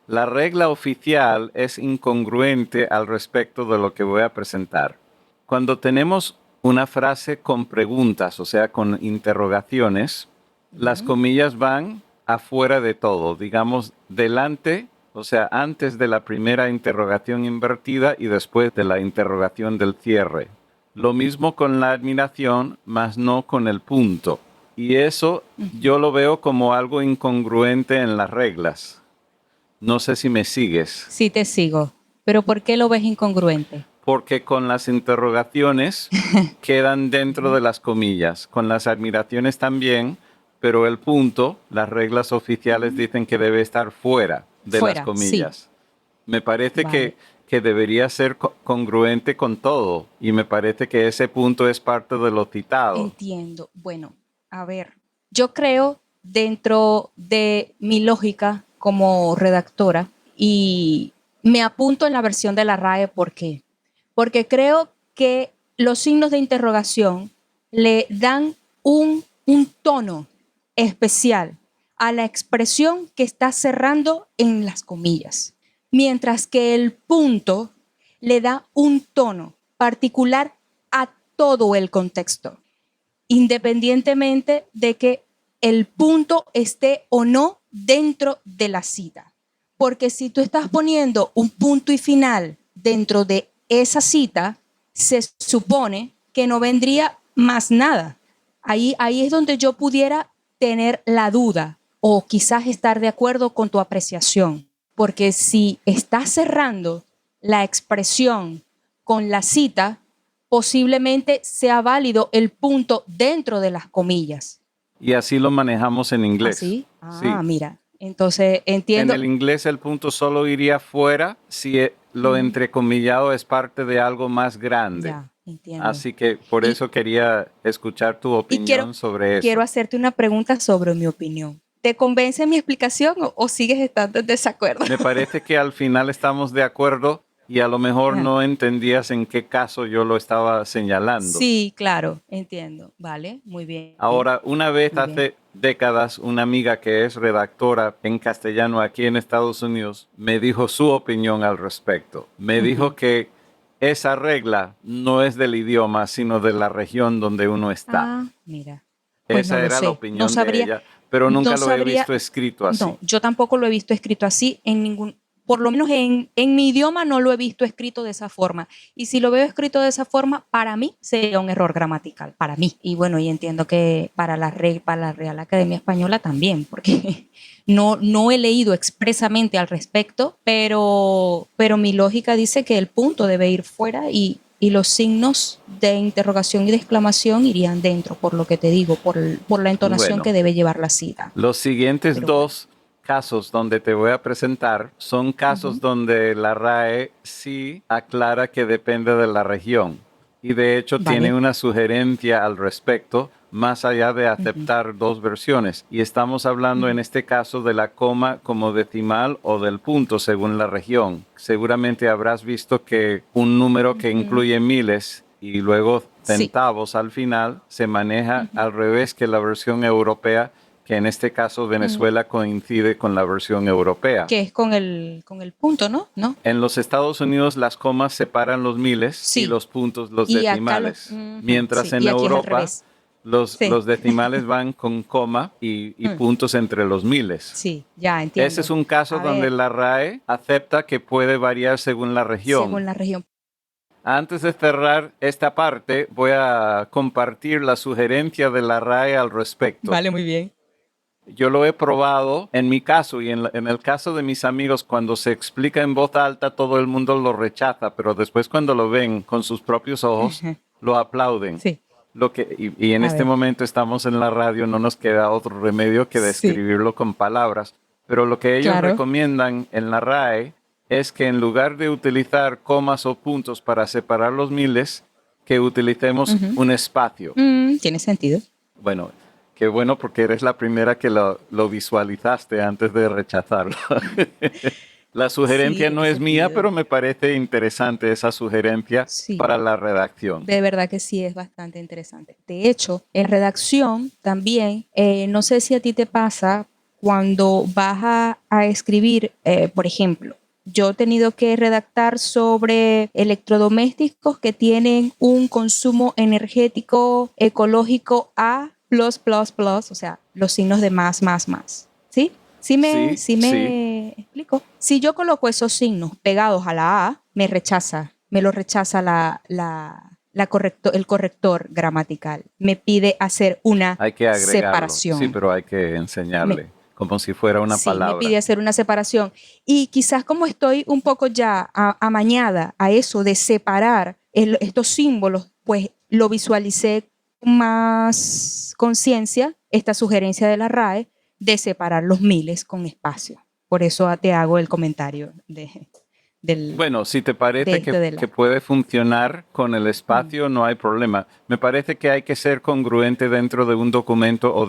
La regla oficial es incongruente al respecto de lo que voy a presentar. Cuando tenemos una frase con preguntas, o sea, con interrogaciones, las comillas van afuera de todo, digamos, delante, o sea, antes de la primera interrogación invertida y después de la interrogación del cierre. Lo mismo con la admiración, mas no con el punto. Y eso yo lo veo como algo incongruente en las reglas. No sé si me sigues. Sí te sigo, pero ¿por qué lo ves incongruente? Porque con las interrogaciones quedan dentro de las comillas, con las admiraciones también, pero el punto, las reglas oficiales dicen que debe estar fuera de las comillas. Sí. Me parece Vale. que debería ser congruente con todo y me parece que ese punto es parte de lo citado. Entiendo. Bueno, a ver, yo creo dentro de mi lógica como redactora y me apunto en la versión de la RAE, ¿por qué? Porque creo que los signos de interrogación le dan un tono especial a la expresión que está cerrando en las comillas, mientras que el punto le da un tono particular a todo el contexto, independientemente de que el punto esté o no dentro de la cita. Porque si tú estás poniendo un punto y final dentro de esa cita, se supone que no vendría más nada. Ahí es donde yo pudiera tener la duda o quizás estar de acuerdo con tu apreciación. Porque si estás cerrando la expresión con la cita, posiblemente sea válido el punto dentro de las comillas. Y así lo manejamos en inglés. ¿Así? Sí. Mira. Entonces entiendo. En el inglés el punto solo iría fuera si lo entrecomillado es parte de algo más grande. Ya, entiendo. Así que por eso quería escuchar tu opinión sobre eso. Quiero hacerte una pregunta sobre mi opinión. ¿Te convence mi explicación o sigues estando en desacuerdo? Me parece que al final estamos de acuerdo y a lo mejor no entendías en qué caso yo lo estaba señalando. Sí, claro, entiendo. Vale, muy bien. Ahora, una vez Muy hace décadas, una amiga que es redactora en castellano aquí en Estados Unidos me dijo su opinión al respecto. Me dijo que esa regla no es del idioma, sino de la región donde uno está. Mira. Pues esa no lo era sé. la opinión No sabría, de ella, pero nunca no lo sabría, he visto escrito así. No, yo tampoco lo he visto escrito así en ningún, por lo menos en mi idioma no lo he visto escrito de esa forma. Y si lo veo escrito de esa forma, para mí sería un error gramatical, para mí. Y bueno, y entiendo que para la Real Academia Española también, porque no he leído expresamente al respecto, pero mi lógica dice que el punto debe ir fuera y los signos de interrogación y de exclamación irían dentro, por lo que te digo, por la entonación que debe llevar la cita. Los siguientes dos casos donde te voy a presentar son casos donde la RAE sí aclara que depende de la región y de hecho tiene una sugerencia al respecto más allá de aceptar dos versiones y estamos hablando en este caso de la coma como decimal o del punto según la región. Seguramente habrás visto que un número que incluye miles y luego centavos al final se maneja al revés que la versión europea, que en este caso Venezuela coincide con la versión europea. Que es con el punto, ¿no? En los Estados Unidos las comas separan los miles y los puntos los decimales. Mientras en Europa los decimales van con coma y puntos entre los miles. Sí, ya entiendo. Ese es un caso donde la RAE acepta que puede variar según la región. Según la región. Antes de cerrar esta parte, voy a compartir la sugerencia de la RAE al respecto. Vale, muy bien. Yo lo he probado en mi caso y en el caso de mis amigos, cuando se explica en voz alta, todo el mundo lo rechaza, pero después cuando lo ven con sus propios ojos, lo aplauden. Sí. Y en A este ver. momento estamos en la radio, no nos queda otro remedio que Sí. describirlo con palabras, pero lo que ellos Claro. recomiendan en la RAE es que en lugar de utilizar comas o puntos para separar los miles, que utilicemos un espacio. Tiene sentido. Bueno, qué bueno porque eres la primera que lo visualizaste antes de rechazarlo. La sugerencia Sí, no tiene es mía, sentido. pero me parece interesante esa sugerencia Sí. para la redacción. De verdad que sí, es bastante interesante. De hecho, en redacción también, no sé si a ti te pasa cuando vas a escribir, por ejemplo, yo he tenido que redactar sobre electrodomésticos que tienen un consumo energético ecológico A+++, o sea, los signos de más, ¿sí? ¿Sí me Sí. explico? Si yo coloco esos signos pegados a la A, me lo rechaza el corrector gramatical. Me pide hacer una Hay que agregarlo. separación. Sí, pero hay que enseñarle, como si fuera una Sí, palabra. me pide hacer una separación. Y quizás como estoy un poco ya amañada a eso de separar estos símbolos, pues lo visualicé con más conciencia, esta sugerencia de la RAE, de separar los miles con espacio. Por eso te hago el comentario del... Bueno, si te parece de esto de la- que puede funcionar con el espacio, no hay problema. Me parece que hay que ser congruente dentro de un documento o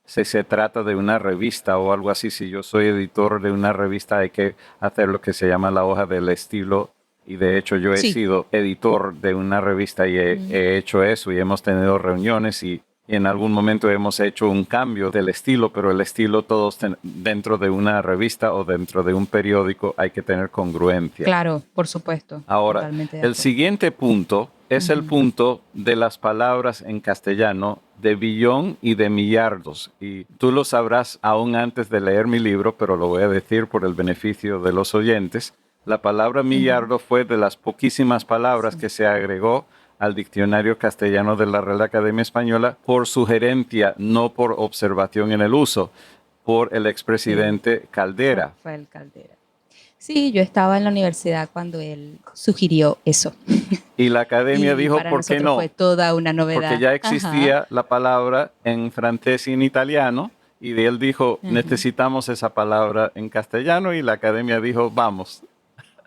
si se trata de una revista o algo así. Si yo soy editor de una revista, hay que hacer lo que se llama la hoja del estilo. Y de hecho yo he Sí. sido editor de una revista y he hecho eso y hemos tenido reuniones y en algún momento hemos hecho un cambio del estilo, pero el estilo dentro de una revista o dentro de un periódico hay que tener congruencia. Claro, por supuesto. Ahora, Totalmente de el acuerdo. siguiente punto es el punto de las palabras en castellano de billón y de millardos. Y tú lo sabrás aún antes de leer mi libro, pero lo voy a decir por el beneficio de los oyentes. La palabra millardo fue de las poquísimas palabras que se agregó al diccionario castellano de la Real Academia Española por sugerencia, no por observación en el uso, por el expresidente Caldera. Rafael Caldera. Sí, yo estaba en la universidad cuando él sugirió eso. Y la academia Y dijo, para ¿por qué nosotros no? fue toda una novedad. Porque ya existía Ajá. la palabra en francés y en italiano, y él dijo, necesitamos esa palabra en castellano, y la academia dijo, vamos,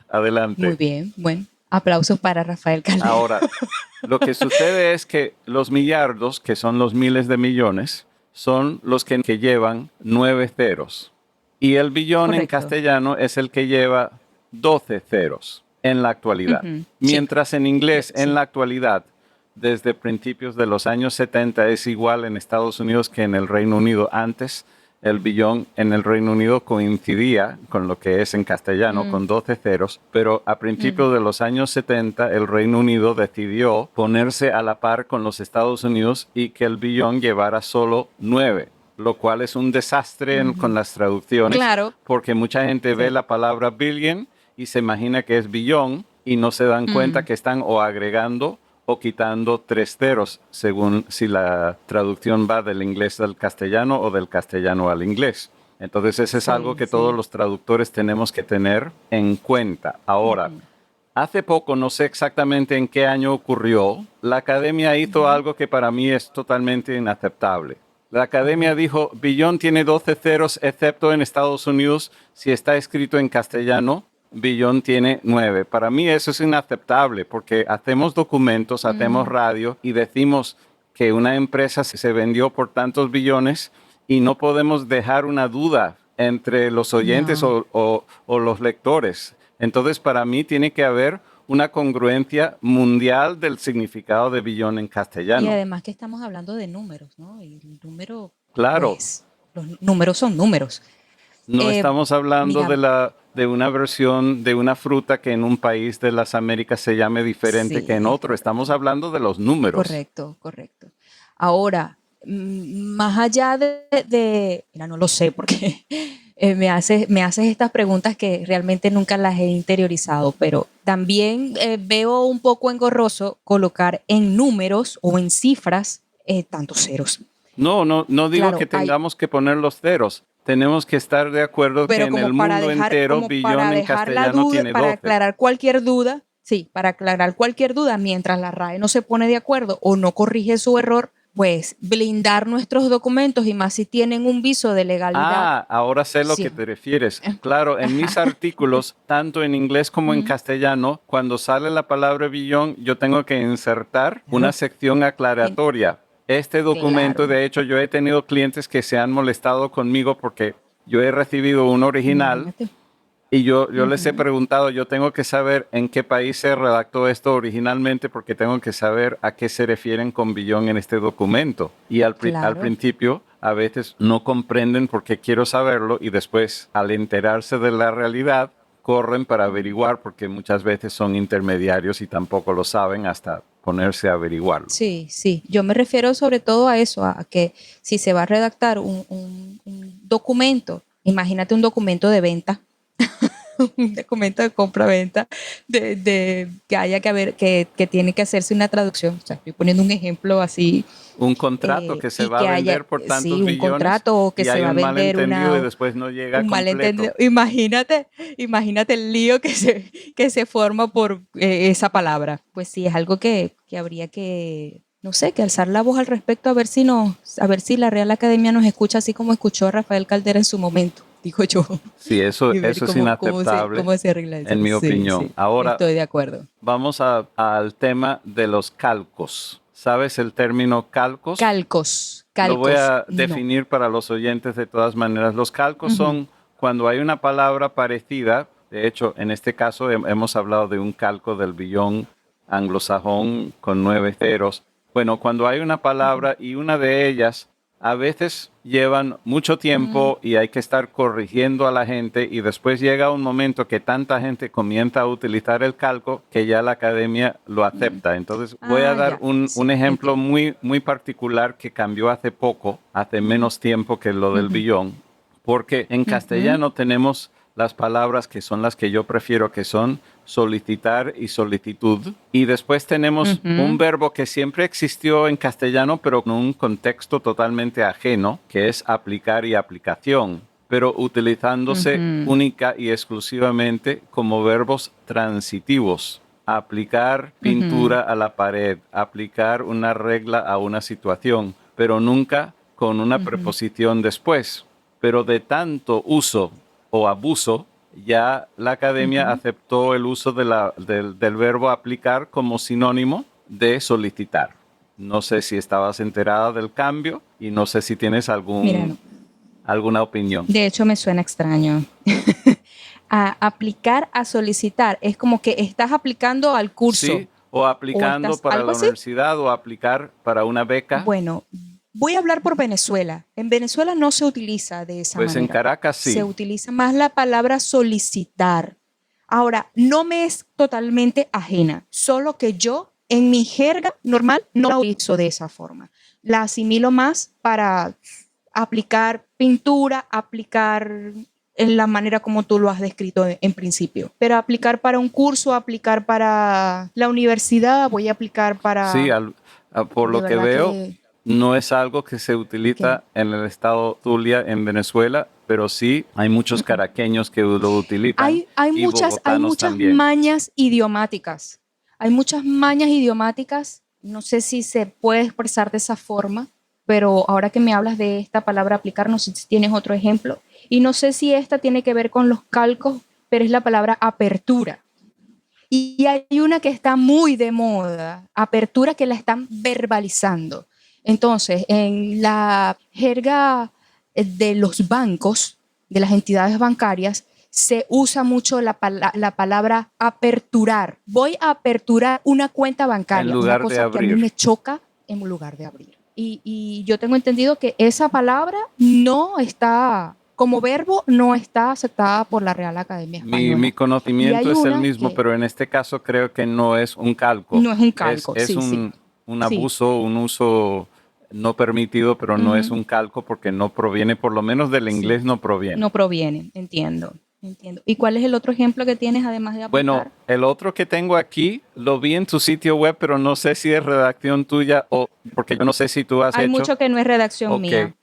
adelante. Muy bien, bueno. Aplausos para Rafael Caldera. Ahora, lo que sucede es que los millardos, que son los miles de millones, son los que llevan 9 ceros. Y el billón en Correcto. castellano es el que lleva 12 ceros en la actualidad. Ujú, sí. Mientras en inglés, Sí. en la actualidad, desde principios de los años 70, es igual en Estados Unidos que en el Reino Unido. Antes, el billón en el Reino Unido coincidía con lo que es en castellano, con 12 ceros, pero a principios de los años 70 el Reino Unido decidió ponerse a la par con los Estados Unidos y que el billón llevara solo 9, lo cual es un desastre con las traducciones, Claro. porque mucha gente ve Sí. la palabra billion y se imagina que es billón y no se dan cuenta que están o agregando o quitando 3 ceros, según si la traducción va del inglés al castellano o del castellano al inglés. Entonces, eso es Sí, algo que sí. todos los traductores tenemos que tener en cuenta. Ahora, hace poco, no sé exactamente en qué año ocurrió, la academia hizo algo que para mí es totalmente inaceptable. La academia dijo, billón tiene 12 ceros, excepto en Estados Unidos, si está escrito en castellano, billón tiene 9. Para mí eso es inaceptable porque hacemos documentos, hacemos radio y decimos que una empresa se vendió por tantos billones y no podemos dejar una duda entre los oyentes No. o los lectores. Entonces, para mí tiene que haber una congruencia mundial del significado de billón en castellano. Y además que estamos hablando de números, ¿no? Y el número, Claro. pues, los números son números. No estamos hablando digamos- de una versión de una fruta que en un país de las Américas se llame diferente Sí, que en otro. Estamos hablando de los números. Correcto, correcto. Ahora, más allá mira, no lo sé porque me haces estas preguntas que realmente nunca las he interiorizado, pero también veo un poco engorroso colocar en números o en cifras tantos ceros. No digo Claro, que tengamos que poner los ceros. Tenemos que estar de acuerdo que pero en como el para mundo dejar, entero como billón para en dejar la castellano duda, tiene para 12. aclarar cualquier duda, sí, para aclarar cualquier duda, mientras la RAE no se pone de acuerdo o no corrige su error, pues blindar nuestros documentos y más si tienen un viso de legalidad. Ahora sé lo Sí. que te refieres. Claro, en mis artículos, tanto en inglés como en castellano, cuando sale la palabra billón, yo tengo que insertar una sección aclaratoria. Este documento, Claro. de hecho, yo he tenido clientes que se han molestado conmigo porque yo he recibido un original Imagínate. y yo les he preguntado, yo tengo que saber en qué país se redactó esto originalmente porque tengo que saber a qué se refieren con billón en este documento. Y al Claro. principio a veces no comprenden por qué quiero saberlo y después al enterarse de la realidad corren para averiguar porque muchas veces son intermediarios y tampoco lo saben hasta ponerse a averiguarlo. Sí. Yo me refiero sobre todo a eso, a que si se va a redactar un documento, imagínate un documento de venta, un documento de compra-venta, de que haya que haber, que tiene que hacerse una traducción. O sea, estoy poniendo un ejemplo así. Un contrato que se Y va que a vender haya, por tantos sí, un billones contrato o que y se hay va a un vender malentendido y una, después no llega un completo. malentendido. Imagínate el lío que se forma por esa palabra. Pues sí, es algo que habría que, no sé, que alzar la voz al respecto a ver si la Real Academia nos escucha así como escuchó a Rafael Caldera en su momento, digo yo. Sí, eso Y ver es cómo inaceptable, se arregla eso. en mi opinión. Sí, Ahora estoy de acuerdo. vamos al tema de los calcos. ¿Sabes el término calcos? Calcos, Lo voy a no. definir para los oyentes de todas maneras. Los calcos son cuando hay una palabra parecida. De hecho, en este caso hemos hablado de un calco del billón anglosajón con 9 ceros. Bueno, cuando hay una palabra y una de ellas a veces llevan mucho tiempo y hay que estar corrigiendo a la gente y después llega un momento que tanta gente comienza a utilizar el calco que ya la academia lo acepta. Entonces voy a dar Ya. un Sí, ejemplo entiendo. muy particular que cambió hace poco, hace menos tiempo que lo del billón, porque en castellano tenemos las palabras que son las que yo prefiero, que son solicitar y solicitud. Y después tenemos un verbo que siempre existió en castellano, pero con un contexto totalmente ajeno, que es aplicar y aplicación, pero utilizándose única y exclusivamente como verbos transitivos. Aplicar pintura a la pared, aplicar una regla a una situación, pero nunca con una preposición después. Pero de tanto uso o abuso, ya la academia aceptó el uso del verbo aplicar como sinónimo de solicitar. No sé si estabas enterada del cambio y no sé si tienes Mira, no. alguna opinión. De hecho, me suena extraño. A aplicar, a solicitar, es como que estás aplicando al curso. Sí, o aplicando para ¿algo la así? universidad o aplicar para una beca. Bueno, voy a hablar por Venezuela. En Venezuela no se utiliza de esa Pues manera. en Caracas sí. Se utiliza más la palabra solicitar. Ahora, no me es totalmente ajena, solo que yo en mi jerga normal no la utilizo de esa forma. La asimilo más para aplicar pintura, aplicar en la manera como tú lo has descrito en principio. Pero aplicar para un curso, aplicar para la universidad, voy a aplicar para... Sí, por lo que veo, no es algo que se utiliza en el estado Zulia, en Venezuela, pero sí hay muchos caraqueños que lo utilizan. Hay muchas también. mañas idiomáticas. Hay muchas mañas idiomáticas. No sé si se puede expresar de esa forma, pero ahora que me hablas de esta palabra aplicar, no sé si tienes otro ejemplo. Y no sé si esta tiene que ver con los calcos, pero es la palabra apertura. Y hay una que está muy de moda, apertura, que la están verbalizando. Entonces, en la jerga de los bancos, de las entidades bancarias, se usa mucho la palabra aperturar. Voy a aperturar una cuenta bancaria, en lugar una cosa de abrir. que a mí me choca en lugar de abrir. Y yo tengo entendido que esa palabra no está, como verbo, no está aceptada por la Real Academia Española. Mi conocimiento es el mismo, pero en este caso creo que no es un calco. No es un calco, es sí. Un abuso, un uso no permitido, pero no es un calco porque no proviene, por lo menos del inglés no proviene. No proviene, entiendo. Entiendo. ¿Y cuál es el otro ejemplo que tienes además de aplicar? Bueno, el otro que tengo aquí lo vi en tu sitio web, pero no sé si es redacción tuya o porque yo no sé si tú has Hay hecho. mucho que no es redacción Ok. mía.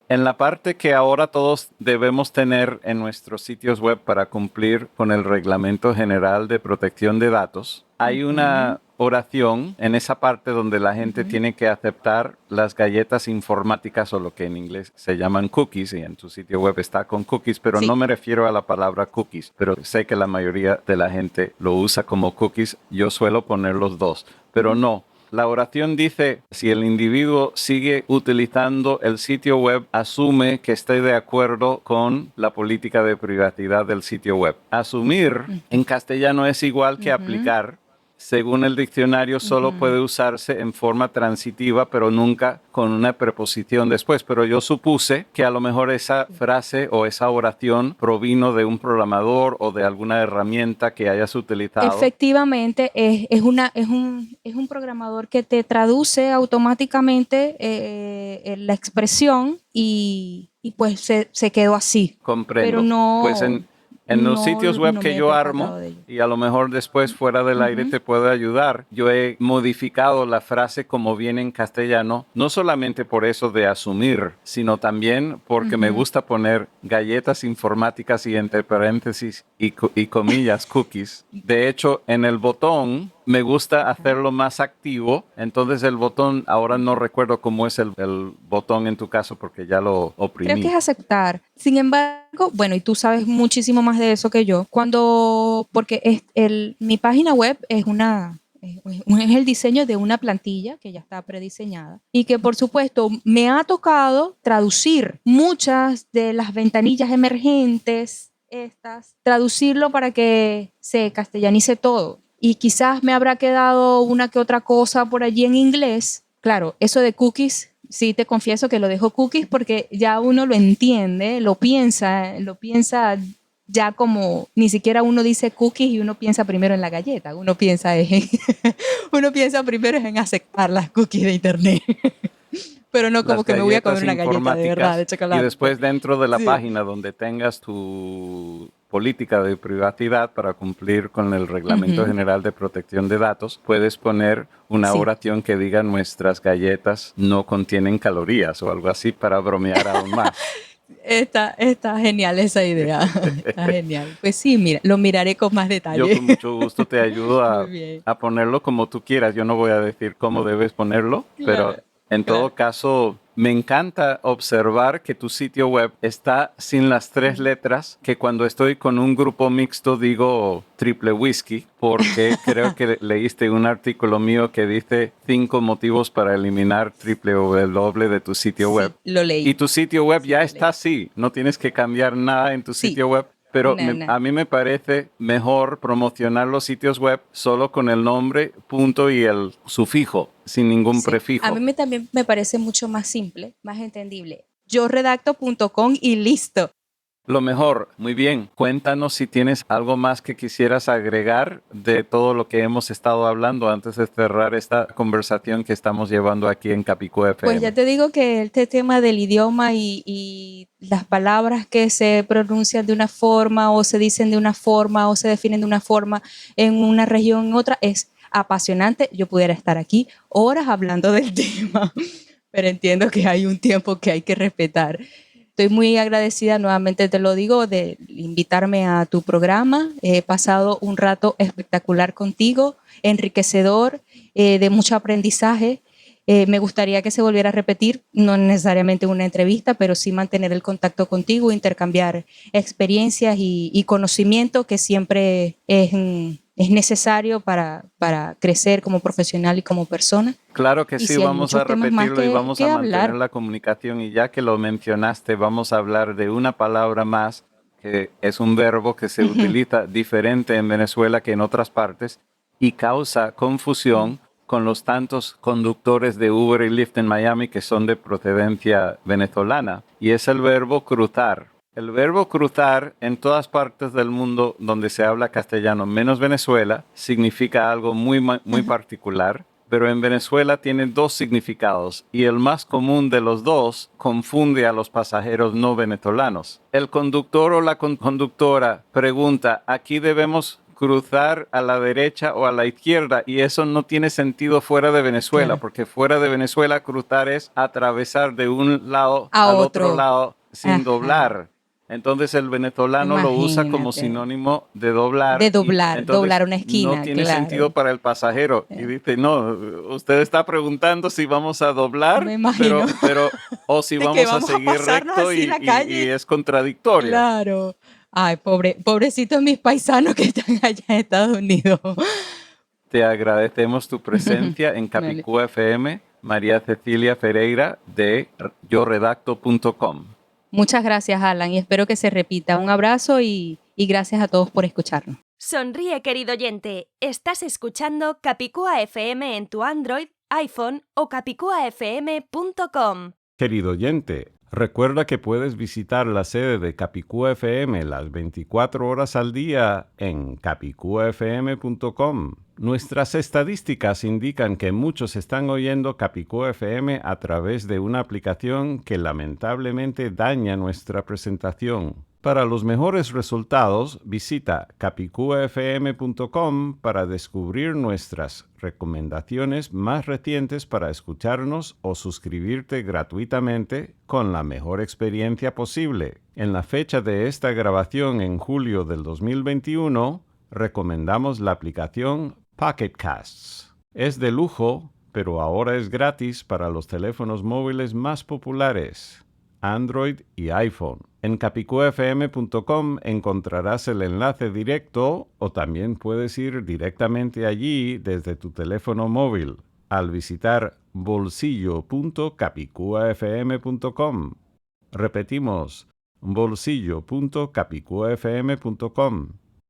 En la parte que ahora todos debemos tener en nuestros sitios web para cumplir con el Reglamento General de Protección de Datos, hay una oración en esa parte donde la gente tiene que aceptar las galletas informáticas o lo que en inglés se llaman cookies, y en tu sitio web está con cookies, pero Sí. no me refiero a la palabra cookies, pero sé que la mayoría de la gente lo usa como cookies. Yo suelo poner los dos, pero no. La oración dice, si el individuo sigue utilizando el sitio web, asume que esté de acuerdo con la política de privacidad del sitio web. Asumir en castellano es igual que aplicar. Según el diccionario, solo puede usarse en forma transitiva, pero nunca con una preposición después. Pero yo supuse que a lo mejor esa frase o esa oración provino de un programador o de alguna herramienta que hayas utilizado. Efectivamente, es un programador que te traduce automáticamente la expresión y pues se quedó así. Comprendo. Pero no, Pues en los sitios web no que me he yo percatado armo, de ello. y a lo mejor después fuera del aire te puedo ayudar, yo he modificado la frase como viene en castellano, no solamente por eso de asumir, sino también porque me gusta poner galletas informáticas y entre paréntesis y comillas cookies. De hecho, en el botón me gusta hacerlo más activo, entonces el botón, ahora no recuerdo cómo es el botón en tu caso porque ya lo oprimí. Creo que es aceptar. Sin embargo, bueno, y tú sabes muchísimo más de eso que yo, porque mi página web es el diseño de una plantilla que ya está prediseñada y que por supuesto me ha tocado traducir muchas de las ventanillas emergentes, traducirlo para que se castellanice todo. Y quizás me habrá quedado una que otra cosa por allí en inglés. Claro, eso de cookies, sí te confieso que lo dejo cookies porque ya uno lo entiende, lo piensa ya como ni siquiera uno dice cookies y uno piensa primero en la galleta, uno piensa primero en aceptar las cookies de internet. Pero no como Las que me voy a comer una galleta de informáticas, verdad, de chocolate. y después dentro de la Sí. página donde tengas tu política de privacidad para cumplir con el Reglamento General de Protección de Datos, puedes poner una Sí. oración que diga nuestras galletas no contienen calorías o algo así para bromear aún más. Está genial esa idea. Está genial. Pues sí, mira, lo miraré con más Yo detalle. con mucho gusto te ayudo Muy bien. a ponerlo como tú quieras. Yo no voy a decir cómo debes ponerlo, pero en todo caso, me encanta observar que tu sitio web está sin las 3 letras, que cuando estoy con un grupo mixto digo triple whisky, porque creo que leíste un artículo mío que dice 5 motivos para eliminar triple W de tu sitio web. Lo leí. Y tu sitio web ya está así, no tienes que cambiar nada en tu Sí. sitio web. Pero No. a mí me parece mejor promocionar los sitios web solo con el nombre, punto y el sufijo, sin ningún Sí. prefijo. A mí también me parece mucho más simple, más entendible. Yoredacto.com y listo. Lo mejor, muy bien. Cuéntanos si tienes algo más que quisieras agregar de todo lo que hemos estado hablando antes de cerrar esta conversación que estamos llevando aquí en Capicúa FM. Pues ya te digo que este tema del idioma y las palabras que se pronuncian de una forma o se dicen de una forma o se definen de una forma en una región en otra es apasionante. Yo pudiera estar aquí horas hablando del tema, pero entiendo que hay un tiempo que hay que respetar. Estoy muy agradecida, nuevamente te lo digo, de invitarme a tu programa. He pasado un rato espectacular contigo, enriquecedor, de mucho aprendizaje. Me gustaría que se volviera a repetir, no necesariamente una entrevista, pero sí mantener el contacto contigo, intercambiar experiencias y conocimiento que siempre es necesario para crecer como profesional y como persona. Claro que Y sí, si hay vamos a muchos temas más repetirlo y vamos que a mantener hablar. la comunicación. Y ya que lo mencionaste, vamos a hablar de una palabra más, que es un verbo que se utiliza diferente en Venezuela que en otras partes y causa confusión con los tantos conductores de Uber y Lyft en Miami que son de procedencia venezolana. Y es el verbo cruzar. El verbo cruzar en todas partes del mundo donde se habla castellano, menos Venezuela, significa algo muy particular. pero en Venezuela tiene dos significados y el más común de los dos confunde a los pasajeros no venezolanos. El conductor o la conductora pregunta, ¿aquí debemos cruzar a la derecha o a la izquierda? Y eso no tiene sentido fuera de Venezuela, Claro. porque fuera de Venezuela cruzar es atravesar de un lado A al otro. otro lado sin Ajá. doblar. Entonces el venezolano lo usa como Imagínate. sinónimo de doblar. De y doblar, entonces doblar una esquina, no tiene claro. sentido para el pasajero. Y dice, no, usted está preguntando si vamos a doblar, Me imagino. pero o si De vamos que a vamos a seguir pasarnos recto así y, la y- calle. y es contradictorio. Claro. Ay, pobrecitos mis paisanos que están allá en Estados Unidos. Te agradecemos tu presencia en Vale. Capicúa FM, María Cecilia Ferreira de yoredacto.com. Muchas gracias, Alan, y espero que se repita. Un abrazo y gracias a todos por escucharnos. Sonríe, querido oyente. Estás escuchando Capicúa FM en tu Android, iPhone o capicuafm.com. Querido oyente, recuerda que puedes visitar la sede de Capicúa FM las 24 horas al día en capicuafm.com. Nuestras estadísticas indican que muchos están oyendo Capicúa FM a través de una aplicación que lamentablemente daña nuestra presentación. Para los mejores resultados, visita capicuafm.com para descubrir nuestras recomendaciones más recientes para escucharnos o suscribirte gratuitamente con la mejor experiencia posible. En la fecha de esta grabación en julio del 2021, recomendamos la aplicación Pocket Casts. Es de lujo, pero ahora es gratis para los teléfonos móviles más populares, Android y iPhone. En capicuafm.com encontrarás el enlace directo o también puedes ir directamente allí desde tu teléfono móvil al visitar bolsillo.capicuafm.com. Repetimos, bolsillo.capicuafm.com.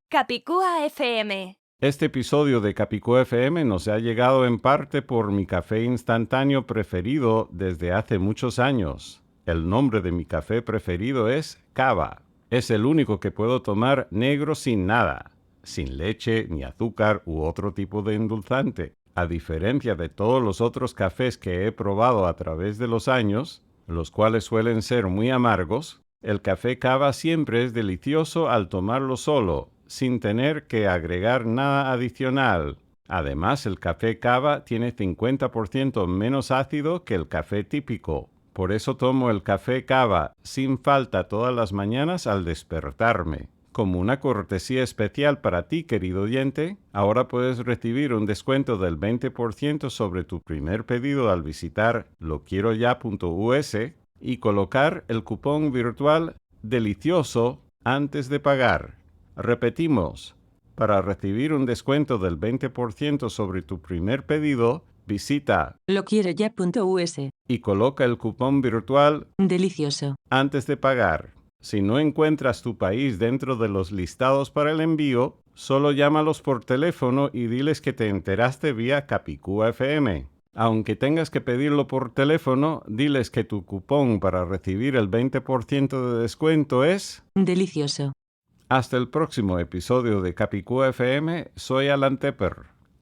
Capicúa FM. Este episodio de Capicúa FM nos ha llegado en parte por mi café instantáneo preferido desde hace muchos años. El nombre de mi café preferido es Cava. Es el único que puedo tomar negro sin nada, sin leche ni azúcar u otro tipo de endulzante. A diferencia de todos los otros cafés que he probado a través de los años, los cuales suelen ser muy amargos, el café Cava siempre es delicioso al tomarlo solo, sin tener que agregar nada adicional. Además, el café Cava tiene 50% menos ácido que el café típico. Por eso tomo el café Cava sin falta todas las mañanas al despertarme. Como una cortesía especial para ti, querido oyente, ahora puedes recibir un descuento del 20% sobre tu primer pedido al visitar loquieroya.us y colocar el cupón virtual delicioso antes de pagar. Repetimos, para recibir un descuento del 20% sobre tu primer pedido, visita Loquieroya.us. y coloca el cupón virtual Delicioso. antes de pagar. Si no encuentras tu país dentro de los listados para el envío, solo llámalos por teléfono y diles que te enteraste vía Capicúa FM. Aunque tengas que pedirlo por teléfono, diles que tu cupón para recibir el 20% de descuento es... Delicioso. Hasta el próximo episodio de Capicúa FM, soy Alan Tepper.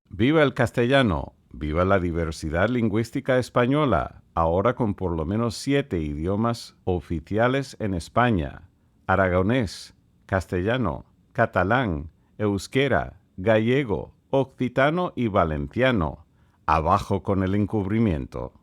¡Viva el castellano! ¡Viva la diversidad lingüística española! Ahora con por lo menos 7 idiomas oficiales en España: aragonés, castellano, catalán, euskera, gallego, occitano y valenciano. Abajo con el encubrimiento.